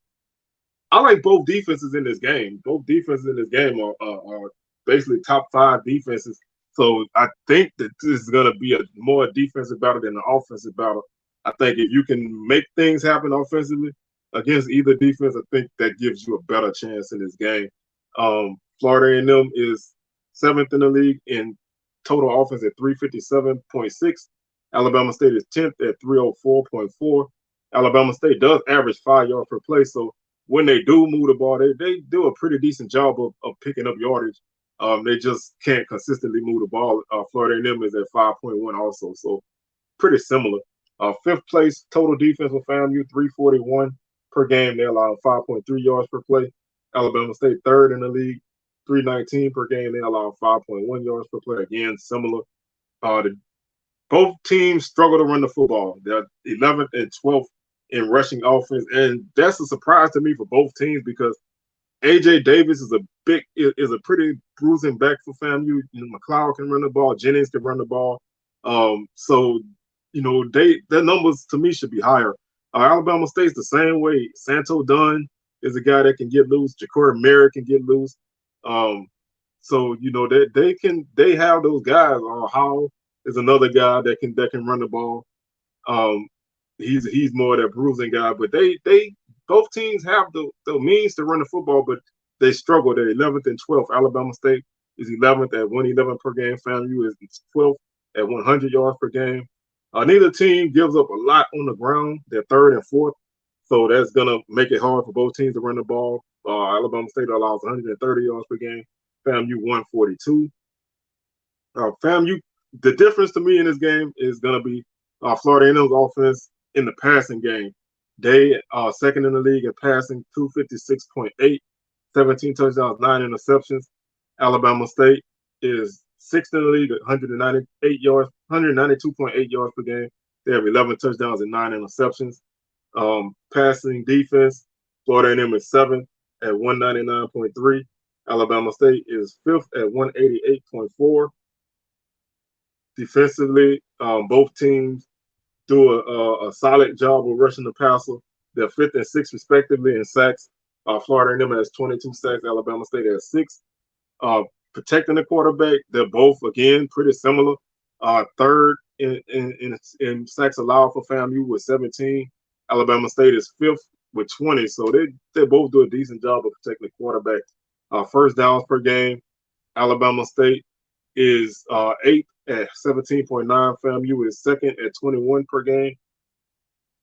I like both defenses in this game. Both defenses in this game are basically top 5 defenses. So I think that this is going to be a more defensive battle than an offensive battle. I think if you can make things happen offensively against either defense, I think that gives you a better chance in this game. Florida A&M is 7th in the league in total offense at 357.6. Alabama State is 10th at 304.4. Alabama State does average 5 yards per play, so when they do move the ball, they do a pretty decent job of picking up yardage. They just can't consistently move the ball. Florida A&M is at 5.1 also, so pretty similar. 5th place total defense with FAMU, 341 per game. They allow 5.3 yards per play. Alabama State 3rd in the league, 319 per game. They allow 5.1 yards per play. Again, similar. Both teams struggle to run the football. They're 11th and 12th in rushing offense, and that's a surprise to me for both teams because AJ Davis is a pretty bruising back for FAMU. McLeod can run the ball, Jennings can run the ball. So their numbers to me should be higher. Alabama State's the same way. Santo Dunn is a guy that can get loose. Ja'Cory Merritt can get loose. So they have those guys. Howell is another guy that can run the ball. Um, he's more of that bruising guy, but they both teams have the means to run the football, but they struggle. They're 11th and 12th. Alabama State is 11th at 111 per game. FAMU is 12th at 100 yards per game. Neither team gives up a lot on the ground. They're third and fourth, so that's gonna make it hard for both teams to run the ball. Alabama State allows 130 yards per game. FAMU 142. FAMU, the difference to me in this game is gonna be Florida A&M's offense in the passing game. They are second in the league in passing, 256.8, 17 touchdowns, 9 interceptions. Alabama State is sixth in the league at 198 yards, 192.8 yards per game. They have 11 touchdowns and 9 interceptions. Passing defense, Florida A&M is seventh at 199.3. Alabama State is fifth at 188.4. Defensively, both teams do a solid job of rushing the passer. They're fifth and sixth respectively in sacks. Florida A&M has 22 sacks. Alabama State has 6. Protecting the quarterback, they're both again pretty similar. Third in sacks allowed for FAMU with 17. Alabama State is fifth with 20. So they both do a decent job of protecting the quarterback. First downs per game, Alabama State is 8th at 17.9. FAMU is second at 21 per game.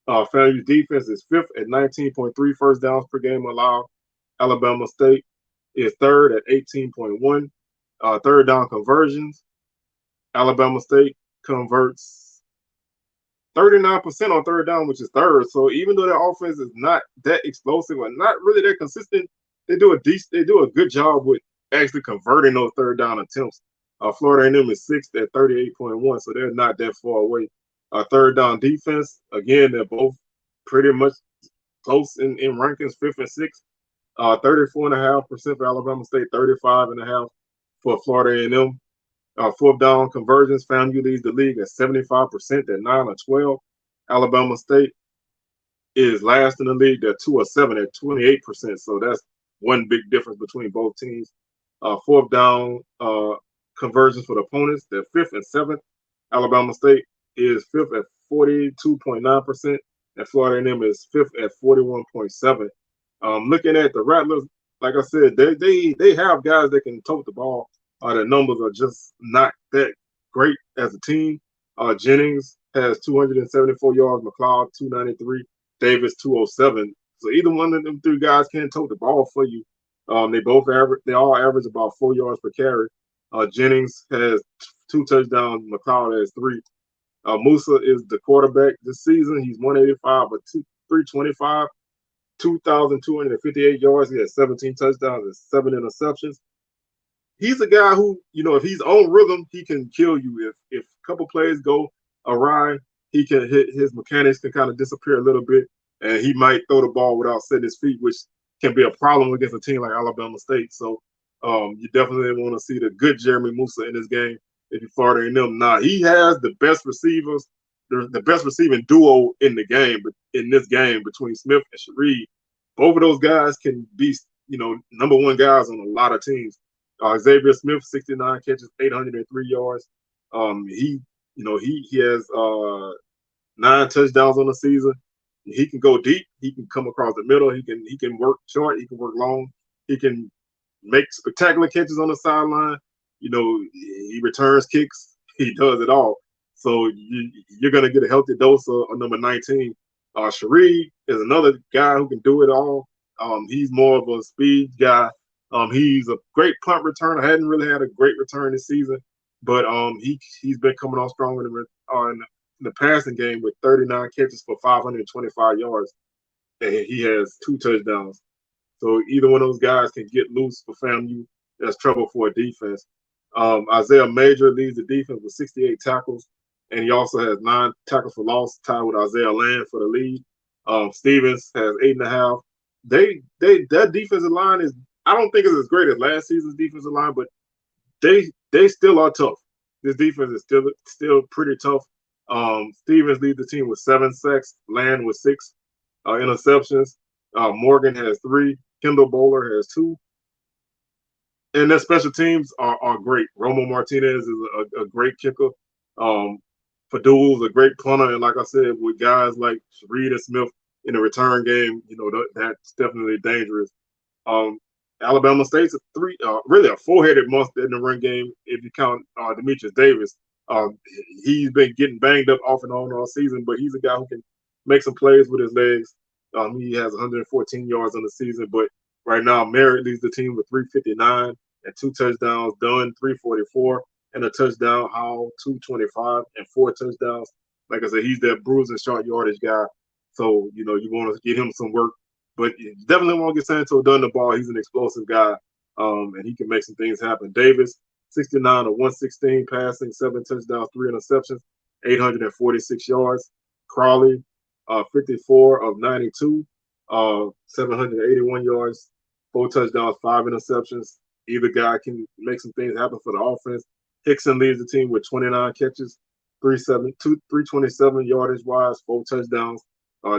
FAMU's defense is 5th at 19.3 first downs per game allowed. Alabama State is third at 18.1. Third down conversions, Alabama State converts 39% on third down, which is third. So even though their offense is not that explosive or not really that consistent, they do a good job with actually converting those third down attempts. Florida A&M is sixth at 38.1, so they're not that far away. Third down defense, again, they're both pretty much close in rankings, fifth and sixth. 34.5% for Alabama State, 35.5% for Florida A&M. Fourth down conversions, FAMU leads the league at 75% at 9 or 12. Alabama State is last in the league at 2 or 7 at 28%. So that's one big difference between both teams. Fourth down conversions for the opponents, they're 5th and 7th. Alabama State is 5th at 42.9%, and Florida A&M is 5th at 41.7%. Looking at the Rattlers, like I said, they have guys that can tote the ball. The numbers are just not that great as a team. Jennings has 274 yards, McLeod 293, Davis 207. So either one of them three guys can tote the ball for you. They all average about 4 yards per carry. Jennings has 2 touchdowns, McLeod has 3. Musa is the quarterback this season. He's 185 but 325. 2,258 yards. He has 17 touchdowns and 7 interceptions. He's a guy who, if he's on rhythm, he can kill you. If a couple plays go awry, he can his mechanics can kind of disappear a little bit, and he might throw the ball without setting his feet, which can be a problem against a team like Alabama State. So you definitely want to see the good Jeremy Musa in this game if you're Florida A&M. Now, he has the best receivers, the best receiving duo in the game, but in this game between Smith and Sheree, both of those guys can be, number one guys on a lot of teams. Xavier Smith, 69 catches, 803 yards. He has 9 touchdowns on the season. He can go deep. He can come across the middle. He can work short. He can work long. He can make spectacular catches on the sideline. He returns kicks. He does it all. So you're going to get a healthy dose of number 19. Sheree is another guy who can do it all. He's more of a speed guy. He's a great punt returner. Hadn't really had a great return this season, but he's been coming on strong in the passing game with 39 catches for 525 yards, and he has 2 touchdowns. So either one of those guys can get loose for FAMU. That's trouble for a defense. Isaiah Major leads the defense with 68 tackles, and he also has 9 tackles for loss, tied with Isaiah Land for the lead. Stevens has 8.5. That defensive line is, I don't think it's as great as last season's defensive line, but they still are tough. This defense is still pretty tough. Stevens leads the team with 7 sacks. Land with 6 interceptions. Morgan has 3. Kendall Bowler has 2. And their special teams are great. Romo Martinez is a great kicker. Um, Fadul's a great punter, and like I said, with guys like Reed and Smith in the return game, that's definitely dangerous. Um, Alabama State's really a four-headed monster in the run game if you count Demetrius Davis. He's been getting banged up off and on all season, but he's a guy who can make some plays with his legs. He has 114 yards on the season, but right now Merritt leads the team with 359 and 2 touchdowns. Dunn 344 and a touchdown. Howell 225 and 4 touchdowns. Like I said, he's that bruising short yardage guy. So you want to get him some work. But you definitely want to get Santo Dunn the ball. He's an explosive guy, and he can make some things happen. Davis, 69 of 116 passing, 7 touchdowns, 3 interceptions, 846 yards. Crawley, 54 of 92, 781 yards, 4 touchdowns, 5 interceptions. Either guy can make some things happen for the offense. Hickson leads the team with 29 catches, 327 yardage wise, 4 touchdowns.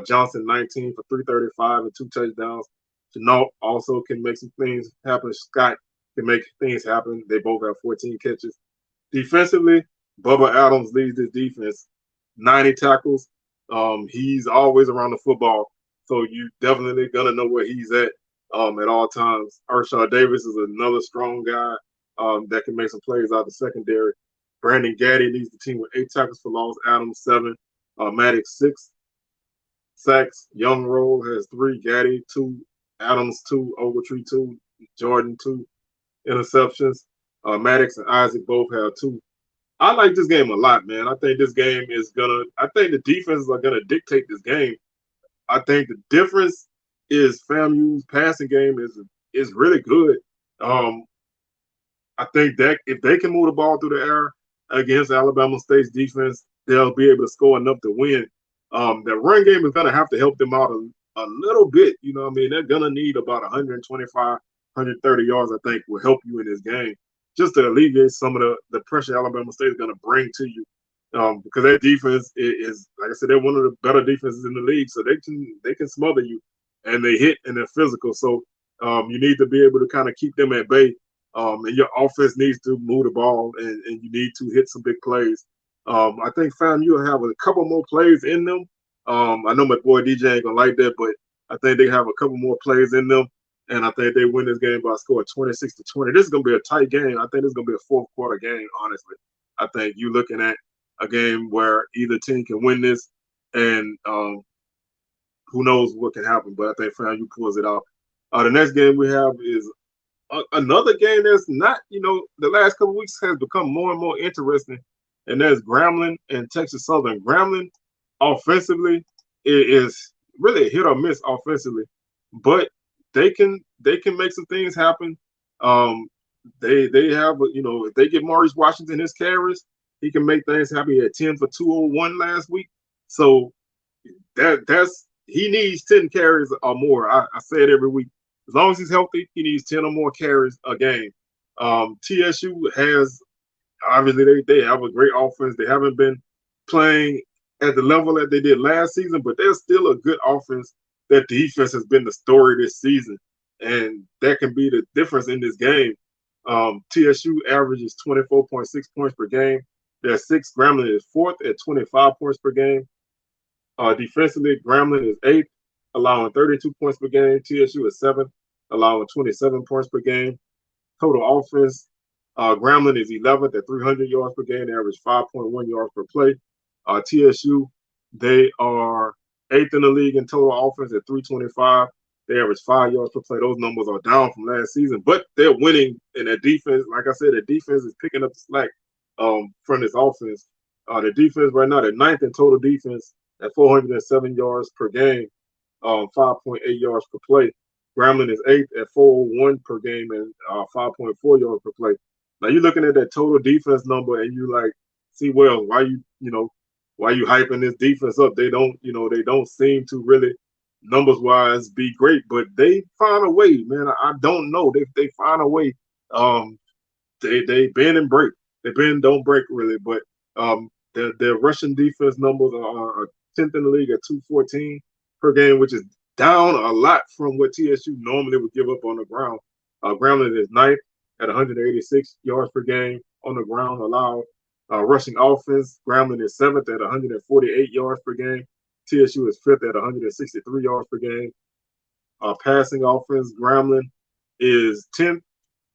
Johnson 19 for 335 and 2 touchdowns. Chenault also can make some things happen. Scott can make things happen. They both have 14 catches. Defensively, Bubba Adams leads this defense, 90 tackles. He's always around the football, so you definitely gonna know where he's at all times. Ershaw Davis is another strong guy that can make some plays out of the secondary. Brandon Gaddy leads the team with 8 tackles for loss. Adams 7, Maddox 6 sacks. Young Roll has 3, Gaddy 2, Adams 2, Ogletree 2, Jordan 2 interceptions. Maddox and Isaac both have 2. I like this game a lot, man. I think this game is I think the defenses are gonna dictate this game. I think the difference is FAMU's passing game is really good. I think that if they can move the ball through the air against Alabama State's defense, they'll be able to score enough to win. The run game is going to have to help them out a little bit. You know what I mean? They're going to need about 125, 130 yards, I think, will help you in this game just to alleviate some of the pressure Alabama State is going to bring to you. Because that defense is, like I said, they're one of the better defenses in the league, so they can smother you, and they hit and they're physical. So you need to be able to kind of keep them at bay. And your offense needs to move the ball, and you need to hit some big plays. I think FAMU will have a couple more plays in them. I know my boy DJ ain't gonna like that, but I think they have a couple more plays in them, and I think they win this game by a score of 26-20. This is gonna be a tight game. I think this is gonna be a fourth quarter game. Honestly, I think you're looking at a game where either team can win this, and who knows what can happen. But I think FAMU pulls it out. The next game we have is another game that's not, the last couple of weeks has become more and more interesting, and that's Grambling and Texas Southern. Grambling offensively is really a hit or miss offensively, but they can make some things happen. They have, if they get Maurice Washington his carries, he can make things happen. He had 10 for 201 last week, so that's he needs 10 carries or more. I say it every week. As long as he's healthy, he needs 10 or more carries a game. TSU has, obviously, they have a great offense. They haven't been playing at the level that they did last season, but they're still a good offense. Their defense has been the story this season, and that can be the difference in this game. TSU averages 24.6 points per game. They're 6th. Grambling is 4th at 25 points per game. Defensively, Grambling is 8th, allowing 32 points per game. TSU is 7th, allowing 27 points per game. Total offense, Grambling is 11th at 300 yards per game. They average 5.1 yards per play. TSU, they are 8th in the league in total offense at 325. They average 5 yards per play. Those numbers are down from last season, but they're winning. And their defense, like I said, their defense is picking up the slack from this offense. The defense right now, they're 9th in total defense at 407 yards per game, 5.8 yards per play. Grambling is 8th at 401 per game and 5.4 yards per play. Now you're looking at that total defense number and you like, see, well, why why you hyping this defense up? They don't, they don't seem to really numbers wise be great, but they find a way, man. I don't know. They find a way. Um, they bend and break. They bend don't break really, but their rushing defense numbers are 10th in the league at 214 per game, which is down a lot from what TSU normally would give up on the ground. Grambling is ninth at 186 yards per game on the ground allowed. Rushing offense, Grambling is seventh at 148 yards per game. TSU is fifth at 163 yards per game. Passing offense, Grambling is 10th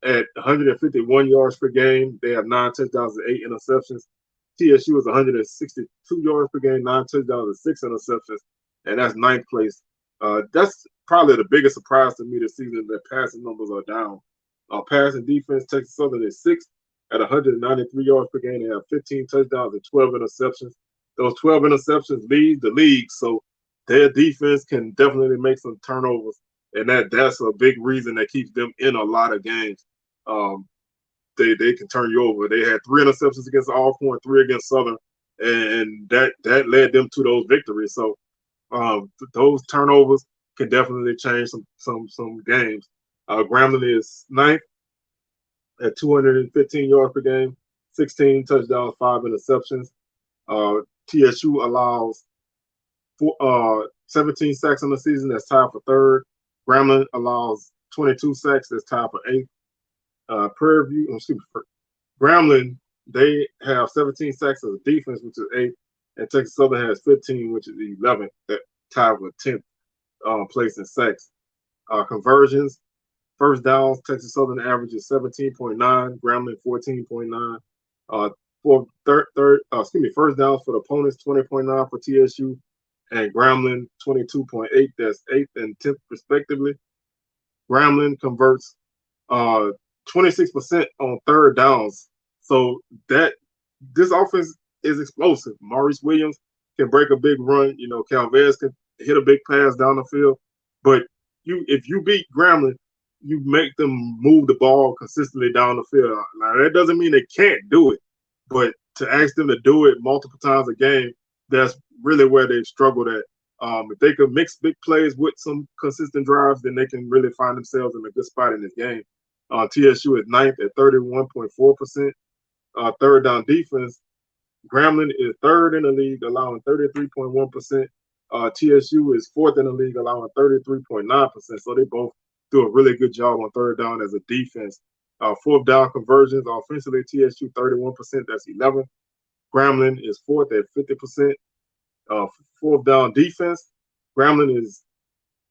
at 151 yards per game. They have 9 touchdowns and 8 interceptions. TSU is 162 yards per game, 9 touchdowns and 6 interceptions, and that's ninth place. That's probably the biggest surprise to me this season that passing numbers are down. Passing defense, Texas Southern is sixth at 193 yards per game. They have 15 touchdowns and 12 interceptions. Those 12 interceptions lead the league, so their defense can definitely make some turnovers, and that's a big reason that keeps them in a lot of games. Um, they can turn you over. They had 3 interceptions against Alcorn, 3 against Southern, and that led them to those victories. So those turnovers can definitely change some games. Grambling is ninth at 215 yards per game, 16 touchdowns, 5 interceptions. TSU allows 17 sacks in the season. That's tied for third. Grambling allows 22 sacks. That's tied for eighth. Prairie View, Grambling, they have 17 sacks as a defense, which is eighth, and Texas Southern has 15, which is 11th. That tied with 10th place in sacks. Conversions, first downs, Texas Southern averages 17.9, Grambling 14.9. First downs for the opponents 20.9 for TSU, and Grambling 22.8. That's 8th and 10th respectively. Grambling converts 26% on third downs. So this offense is explosive. Maurice Williams can break a big run. Calvez can hit a big pass down the field. But if you beat Grambling, you make them move the ball consistently down the field. Now, that doesn't mean they can't do it, but to ask them to do it multiple times a game, that's really where they've struggled at. If they could mix big plays with some consistent drives, then they can really find themselves in a good spot in this game. TSU is ninth at 31.4%. Third down defense, Grambling is third in the league, allowing 33.1%. TSU is fourth in the league, allowing 33.9%. So they both do a really good job on third down as a defense. Fourth down conversions, offensively, TSU 31%, that's 11th. Grambling is fourth at 50%. Fourth down defense, Grambling is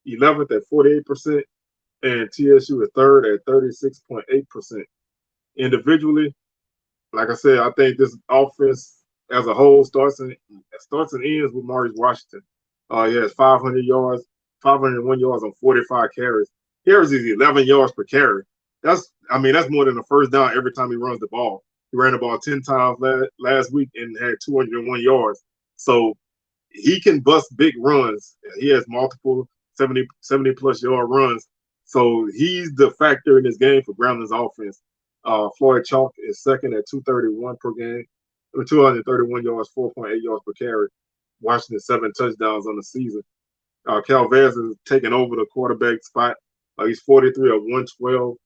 11th at 48%, and TSU is third at 36.8%. Individually, like I said, I think this offense as a whole starts and ends with Maurice Washington. He has 500 yards, 501 yards on 45 carries. Carries is 11 yards per carry. That's more than a first down every time he runs the ball. He ran the ball 10 times last week and had 201 yards. So he can bust big runs. He has multiple 70 plus yard runs. So he's the factor in this game for Grambling's offense. Floyd Chalk is second at 231 per game, 231 yards, 4.8 yards per carry. Washington 7 touchdowns on the season. Calvez is taking over the quarterback spot. He's 43 of 112,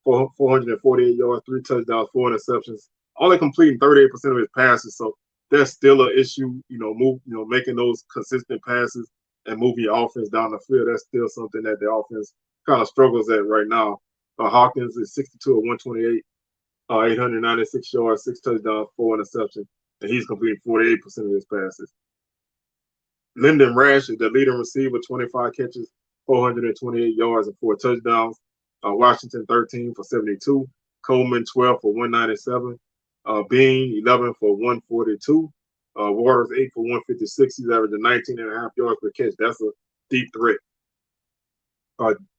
448 yards, 3 touchdowns, 4 interceptions. Only completing 38% of his passes. So that's still an issue. Making those consistent passes and moving your offense down the field. That's still something that the offense kind of struggles at right now. Hawkins is 62 of 128, 896 yards, 6 touchdowns, 4 interceptions, and he's completing 48% of his passes. Lyndon Rash is the leading receiver, 25 catches, 428 yards, and 4 touchdowns. Washington 13 for 72. Coleman 12 for 197. Bean 11 for 142. Waters 8 for 156. He's averaging 19.5 yards per catch. That's a deep threat.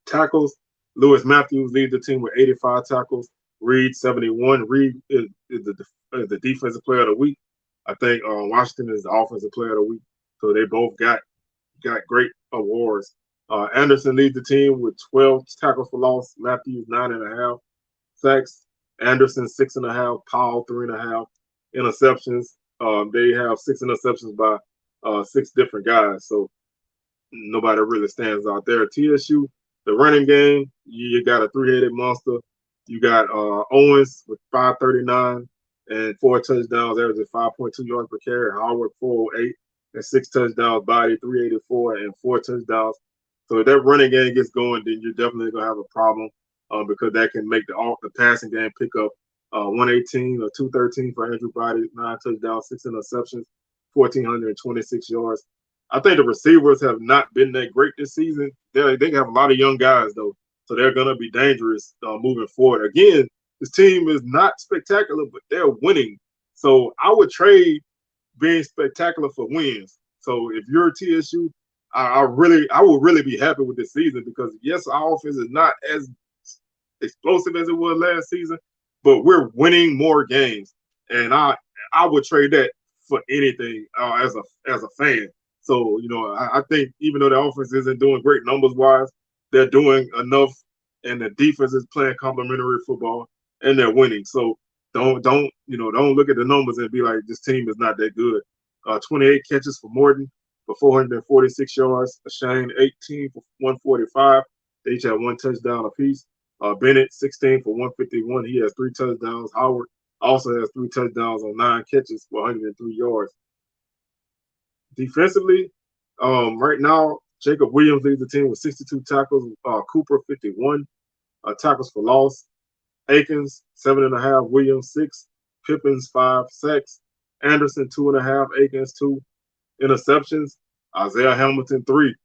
Tackles, Lewis Matthews leads the team with 85 tackles. Reed 71. Reed is the defensive player of the week. I think Washington is the offensive player of the week. So they both got great awards. Anderson leads the team with 12 tackles for loss. Matthews 9.5 sacks. Anderson 6.5. Powell 3.5 interceptions. They have 6 interceptions by 6 different guys. So nobody really stands out there. TSU, the running game, you got a three-headed monster. You got Owens with 539 and 4 touchdowns, averaging 5.2 yards per carry. Howard 408 and 6 touchdowns. Body 384 and 4 touchdowns. So if that running game gets going, then you're definitely gonna have a problem because that can make the passing game pick up 118 or 213 for Andrew Body, 9 touchdowns, 6 interceptions, 1,426 yards. I think the receivers have not been that great this season. They have a lot of young guys though, so they're gonna be dangerous moving forward. Again, this team is not spectacular, but they're winning. So I would trade being spectacular for wins. So if you're TSU, I would really be happy with this season because yes, our offense is not as explosive as it was last season, but we're winning more games, and I would trade that for anything as a fan. So I think even though the offense isn't doing great numbers wise, they're doing enough, and the defense is playing complementary football, and they're winning. So don't look at the numbers and be like this team is not that good. 28 catches for Morton for 446 yards. Shane 18 for 145. They each have 1 touchdown apiece. Bennett 16 for 151. He has 3 touchdowns. Howard also has 3 touchdowns on 9 catches for 103 yards. Defensively, right now, Jacob Williams leads the team with 62 tackles. Cooper 51 tackles for loss. Akins 7.5. Williams 6. Pippins 5 sacks. Anderson 2.5. Akins 2 interceptions. Isaiah Hamilton 3.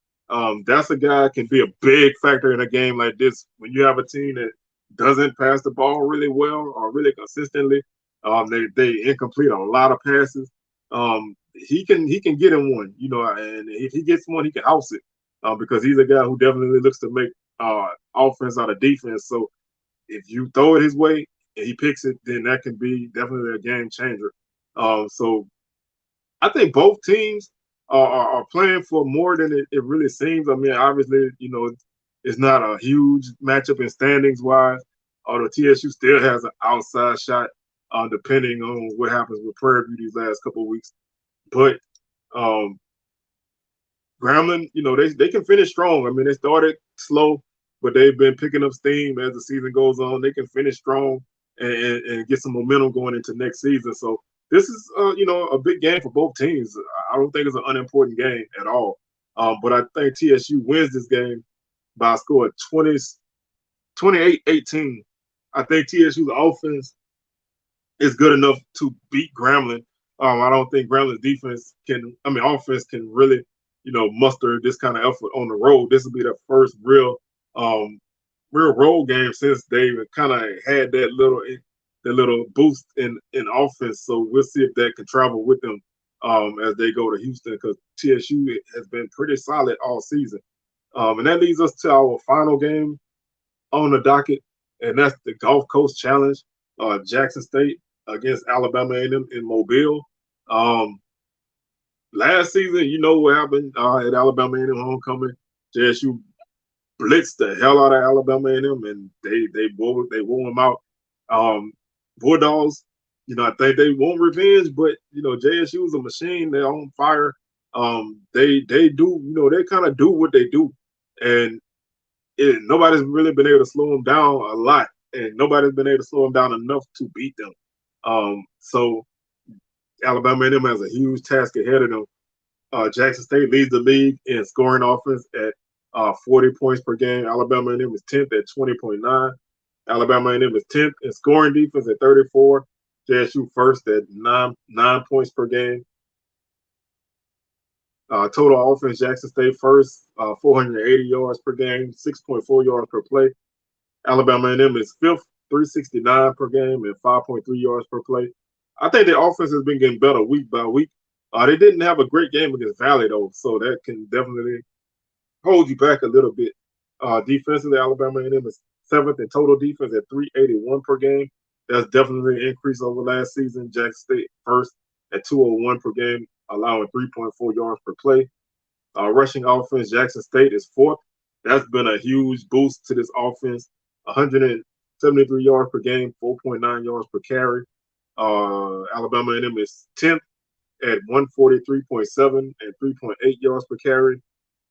That's a guy that can be a big factor in a game like this when you have a team that doesn't pass the ball really well or really consistently. They incomplete a lot of passes. He can get in one, and if he gets one, he can house it because he's a guy who definitely looks to make offense out of defense. So if you throw it his way and he picks it, then that can be definitely a game changer. So I think both teams are playing for more than it really seems. I mean, obviously, it's not a huge matchup in standings wise, although TSU still has an outside shot depending on what happens with Prairie View these last couple of weeks. But Grambling, they can finish strong. I mean, they started slow, but they've been picking up steam as the season goes on. They can finish strong and get some momentum going into next season. So this is, a big game for both teams. I don't think it's an unimportant game at all. But I think TSU wins this game by a score of 28-18. I think TSU's offense is good enough to beat Grambling. I don't think Grambling's offense can really, muster this kind of effort on the road. This will be their first real road game since they've kind of had that little boost in offense. So we'll see if that can travel with them as they go to Houston because TSU has been pretty solid all season. And that leads us to our final game on the docket, and that's the Gulf Coast Challenge, Jackson State against Alabama A&M in Mobile. Last season, you know what happened at Alabama A&M homecoming. JSU blitzed the hell out of Alabama A&M, and they wore them out. Bulldogs, I think they want revenge, but JSU is a machine. They're on fire. They do, they kind of do what they do, and nobody's really been able to slow them down a lot, and nobody's been able to slow them down enough to beat them. So Alabama A&M has a huge task ahead of them. Jackson State leads the league in scoring offense at 40 points per game. Alabama A&M is 10th at 20.9. Alabama A&M is 10th in scoring defense at 34. JSU first at 9 points per game. Total offense, Jackson State first, 480 yards per game, 6.4 yards per play. Alabama A&M is fifth, 369 per game and 5.3 yards per play. I think the offense has been getting better week by week. They didn't have a great game against Valley, though, so that can definitely hold you back a little bit. Defensively, Alabama A&M is seventh in total defense at 381 per game. That's definitely an increase over last season. Jackson State first at 201 per game, allowing 3.4 yards per play. Rushing offense, Jackson State is fourth. That's been a huge boost to this offense. 173 yards per game, 4.9 yards per carry. Alabama A&M is 10th at 143.7 and 3.8 yards per carry.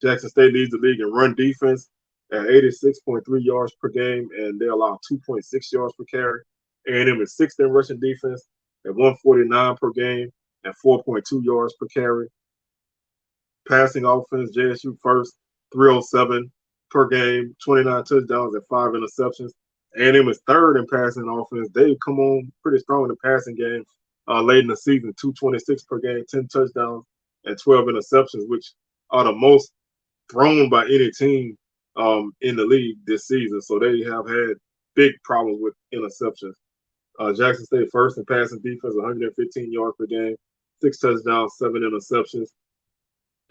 Jackson State leads the league in run defense at 86.3 yards per game, and they allow 2.6 yards per carry. A&M is sixth in rushing defense at 149 per game and 4.2 yards per carry. Passing offense, JSU first, 307 per game, 29 touchdowns and 5 interceptions. A&M is third in passing offense. They come on pretty strong in the passing game late in the season, 226 per game, 10 touchdowns and 12 interceptions, which are the most thrown by any team in the league this season. So they have had big problems with interceptions. Jackson State first in passing defense, 115 yards per game, 6 touchdowns, 7 interceptions.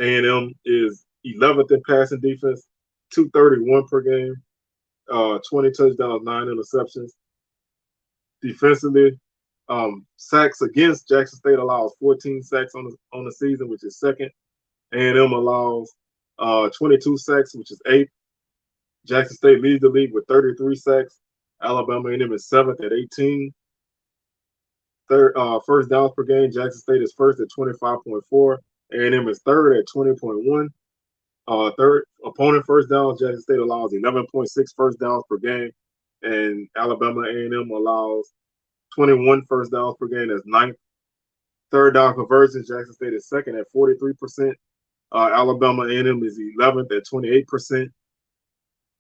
A&M is 11th in passing defense, 231 per game, 20 touchdowns, 9 interceptions. Defensively, sacks against Jackson State allows 14 sacks on the season, which is second. A&M allows 22 sacks, which is eighth. Jackson State leads the league with 33 sacks. Alabama A&M is seventh at 18. First downs per game, Jackson State is first at 25.4. A&M is third at 20.1. Third opponent first downs, Jackson State allows 11.6 first downs per game, and Alabama A&M allows 21 first downs per game. That's ninth. Third down conversions, Jackson State is second at 43%. Alabama A&M is 11th at 28%.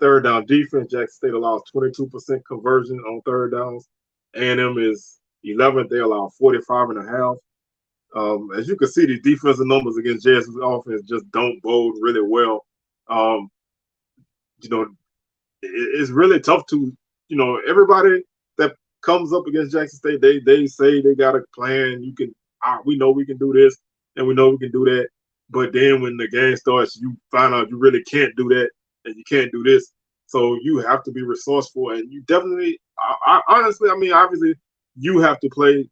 Third down defense, Jackson State allows 22% conversion on third downs. A&M is 11th. They allow 45.5. As you can see, the defensive numbers against JSU's offense just don't bode really well. It's really tough to, everybody that comes up against Jackson State, they say they got a plan. We know we can do this, and we know we can do that. But then when the game starts, you find out you really can't do that, and you can't do this. So you have to be resourceful, and you definitely, obviously, you have to play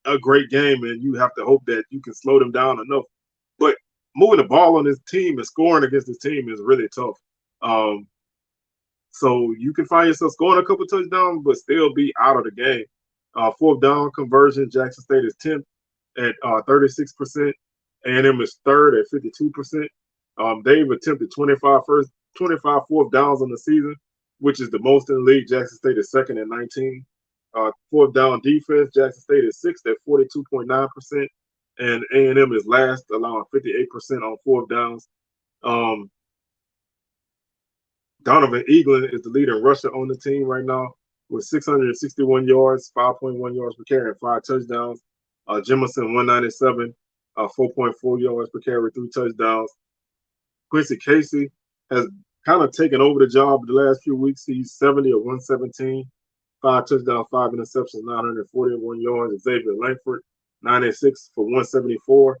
a great game, and you have to hope that you can slow them down enough. But moving the ball on this team and scoring against this team is really tough. So you can find yourself scoring a couple touchdowns, but still be out of the game. Fourth down conversion, Jackson State is 10th at 36%. A&M is third at 52%. They've attempted 25 fourth downs on the season, which is the most in the league. Jackson State is second at 19. Fourth down defense, Jackson State is sixth at 42.9%, and A&M is last, allowing 58% on fourth downs. Donovan Eaglin is the leader in rusher on the team right now with 661 yards, 5.1 yards per carry, and 5 touchdowns. Jemison, 197, 4.4 yards per carry, 3 touchdowns. Quincy Casey has kind of taken over the job the last few weeks. He's 70 of 117, 5 touchdowns, 5 interceptions, 941 yards. Xavier Langford, 96 for 174,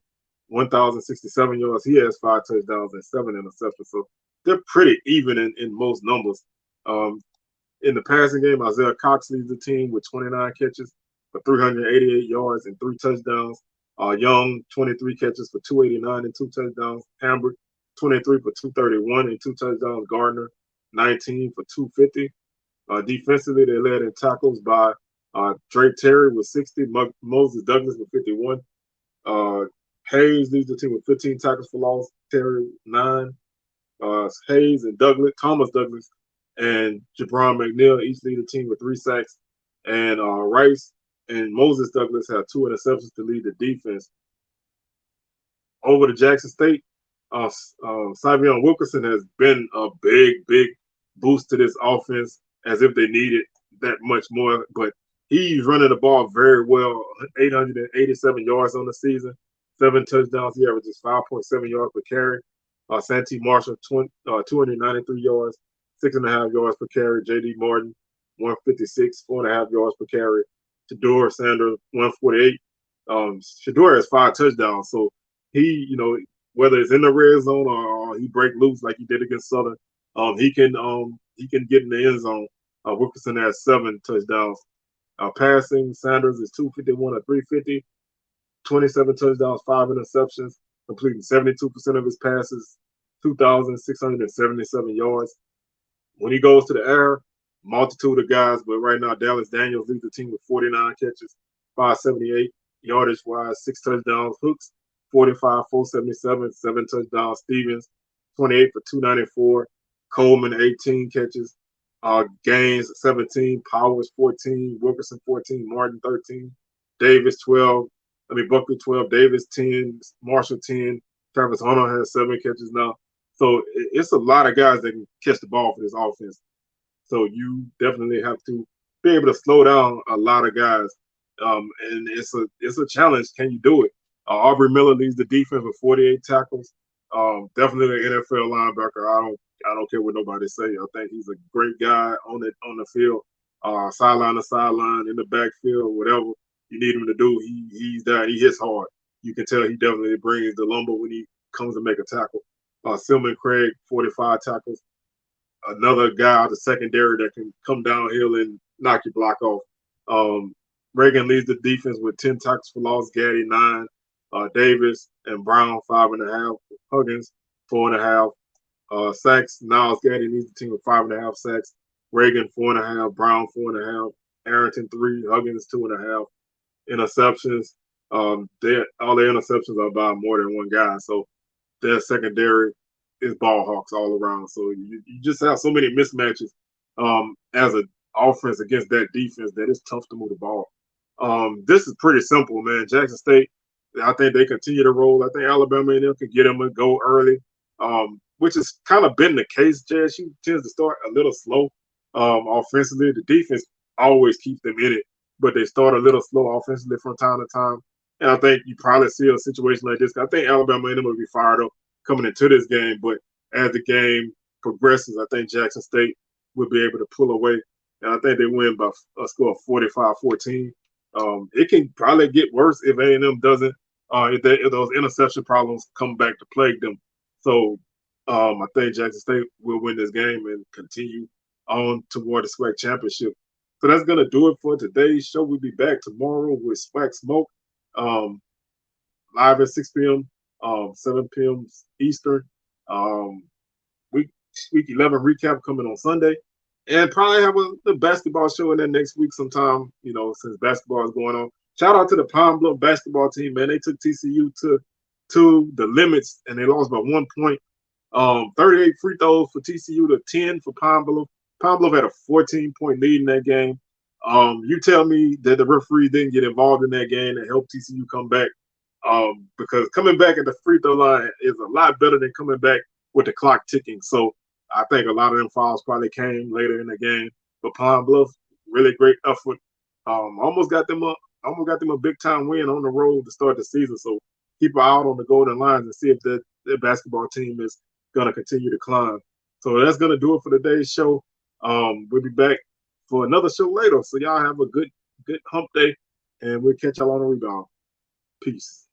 1,067 yards. He has 5 touchdowns and 7 interceptions. So they're pretty even in most numbers. In the passing game, Isaiah Cox leads the team with 29 catches for 388 yards and 3 touchdowns. Young, 23 catches for 289 and 2 touchdowns. Hambrick, 23 for 231 and 2 touchdowns. Gardner, 19 for 250. Defensively, they led in tackles by Drake Terry with 60, Moses Douglas with 51. Hayes leads the team with 15 tackles for loss. Terry, 9. Hayes and Thomas Douglas, and Jabron McNeil each lead the team with 3 sacks. And Rice and Moses Douglas have 2 interceptions to lead the defense. Over to Jackson State, Syvion Wilkerson has been a big boost to this offense, as if they needed that much more. But he's running the ball very well, 887 yards on the season, 7 touchdowns. He averages 5.7 yards per carry. Santee Marshall, 293 yards, 6.5 yards per carry. J.D. Martin, 156, 4.5 yards per carry. Shedeur Sanders, 148. Shedeur has 5 touchdowns, so he, whether it's in the red zone or he break loose like he did against Southern, he can get in the end zone. Wilkerson has 7 touchdowns. Passing, Sanders is 251 or 350, 27 touchdowns, 5 interceptions, completing 72% of his passes, 2,677 yards. When he goes to the air, multitude of guys, but right now Dallas Daniels leads the team with 49 catches, 578, yardage wise, 6 touchdowns. Hooks, 45, 477, 7 touchdowns. Stevens, 28 for 294. Coleman, 18 catches. Gaines, 17. Powers, 14. Wilkerson, 14. Martin, 13. Davis, 12. Buckley, 12. Davis, 10. Marshall, 10. Travis Hunter has 7 catches now. So it's a lot of guys that can catch the ball for this offense. So you definitely have to be able to slow down a lot of guys. And it's a challenge. Can you do it? Aubrey Miller leads the defense with 48 tackles. Definitely an NFL linebacker. I don't care what nobody say. I think he's a great guy on the field, sideline to sideline, in the backfield, whatever you need him to do. He's there. He hits hard. You can tell he definitely brings the lumber when he comes to make a tackle. Silman Craig, 45 tackles. Another guy out the secondary that can come downhill and knock your block off. Reagan leads the defense with 10 tackles for loss. Gaddy, 9. Davis and Brown, 5.5. Huggins, 4.5. Sacks. Niles Gaddy leads the team with 5.5 sacks. Reagan, 4.5. Brown, 4.5. Arrington, 3. Huggins, 2.5. Interceptions. All their interceptions are by more than one guy. So their secondary is ball hawks all around. So you just have so many mismatches as an offense against that defense that it's tough to move the ball. This is pretty simple, man. Jackson State, I think they continue to roll. I think Alabama and them can get them a go early, which has kind of been the case. JSU tends to start a little slow offensively. The defense always keeps them in it, but they start a little slow offensively from time to time. And I think you probably see a situation like this. I think Alabama and them will be fired up coming into this game, but as the game progresses, I think Jackson State will be able to pull away, and I think they win by a score of 45-14. It can probably get worse if A&M doesn't, if those interception problems come back to plague them. So I think Jackson State will win this game and continue on toward the SWAC championship. So that's going to do it for today's show. We'll be back tomorrow with SWAC Smoke, live at 6 p.m., 7 p.m. Eastern. Week 11 recap coming on Sunday. And probably have the basketball show in there next week sometime, since basketball is going on. Shout out to the Pine Bluff basketball team, man. They took TCU to the limits, and they lost by 1 point. 38 free throws for TCU to 10 for Pine Bluff. Pine Bluff had a 14-point lead in that game. You tell me that the referee didn't get involved in that game and help TCU come back, because coming back at the free throw line is a lot better than coming back with the clock ticking. So I think a lot of them fouls probably came later in the game. But Pine Bluff, really great effort. Almost got them a big time win on the road to start the season. So keep an eye out on the Golden Lions and see if their basketball team is gonna continue to climb. So that's gonna do it for today's show. We'll be back for another show later. So y'all have a good hump day, and we'll catch y'all on the rebound. Peace.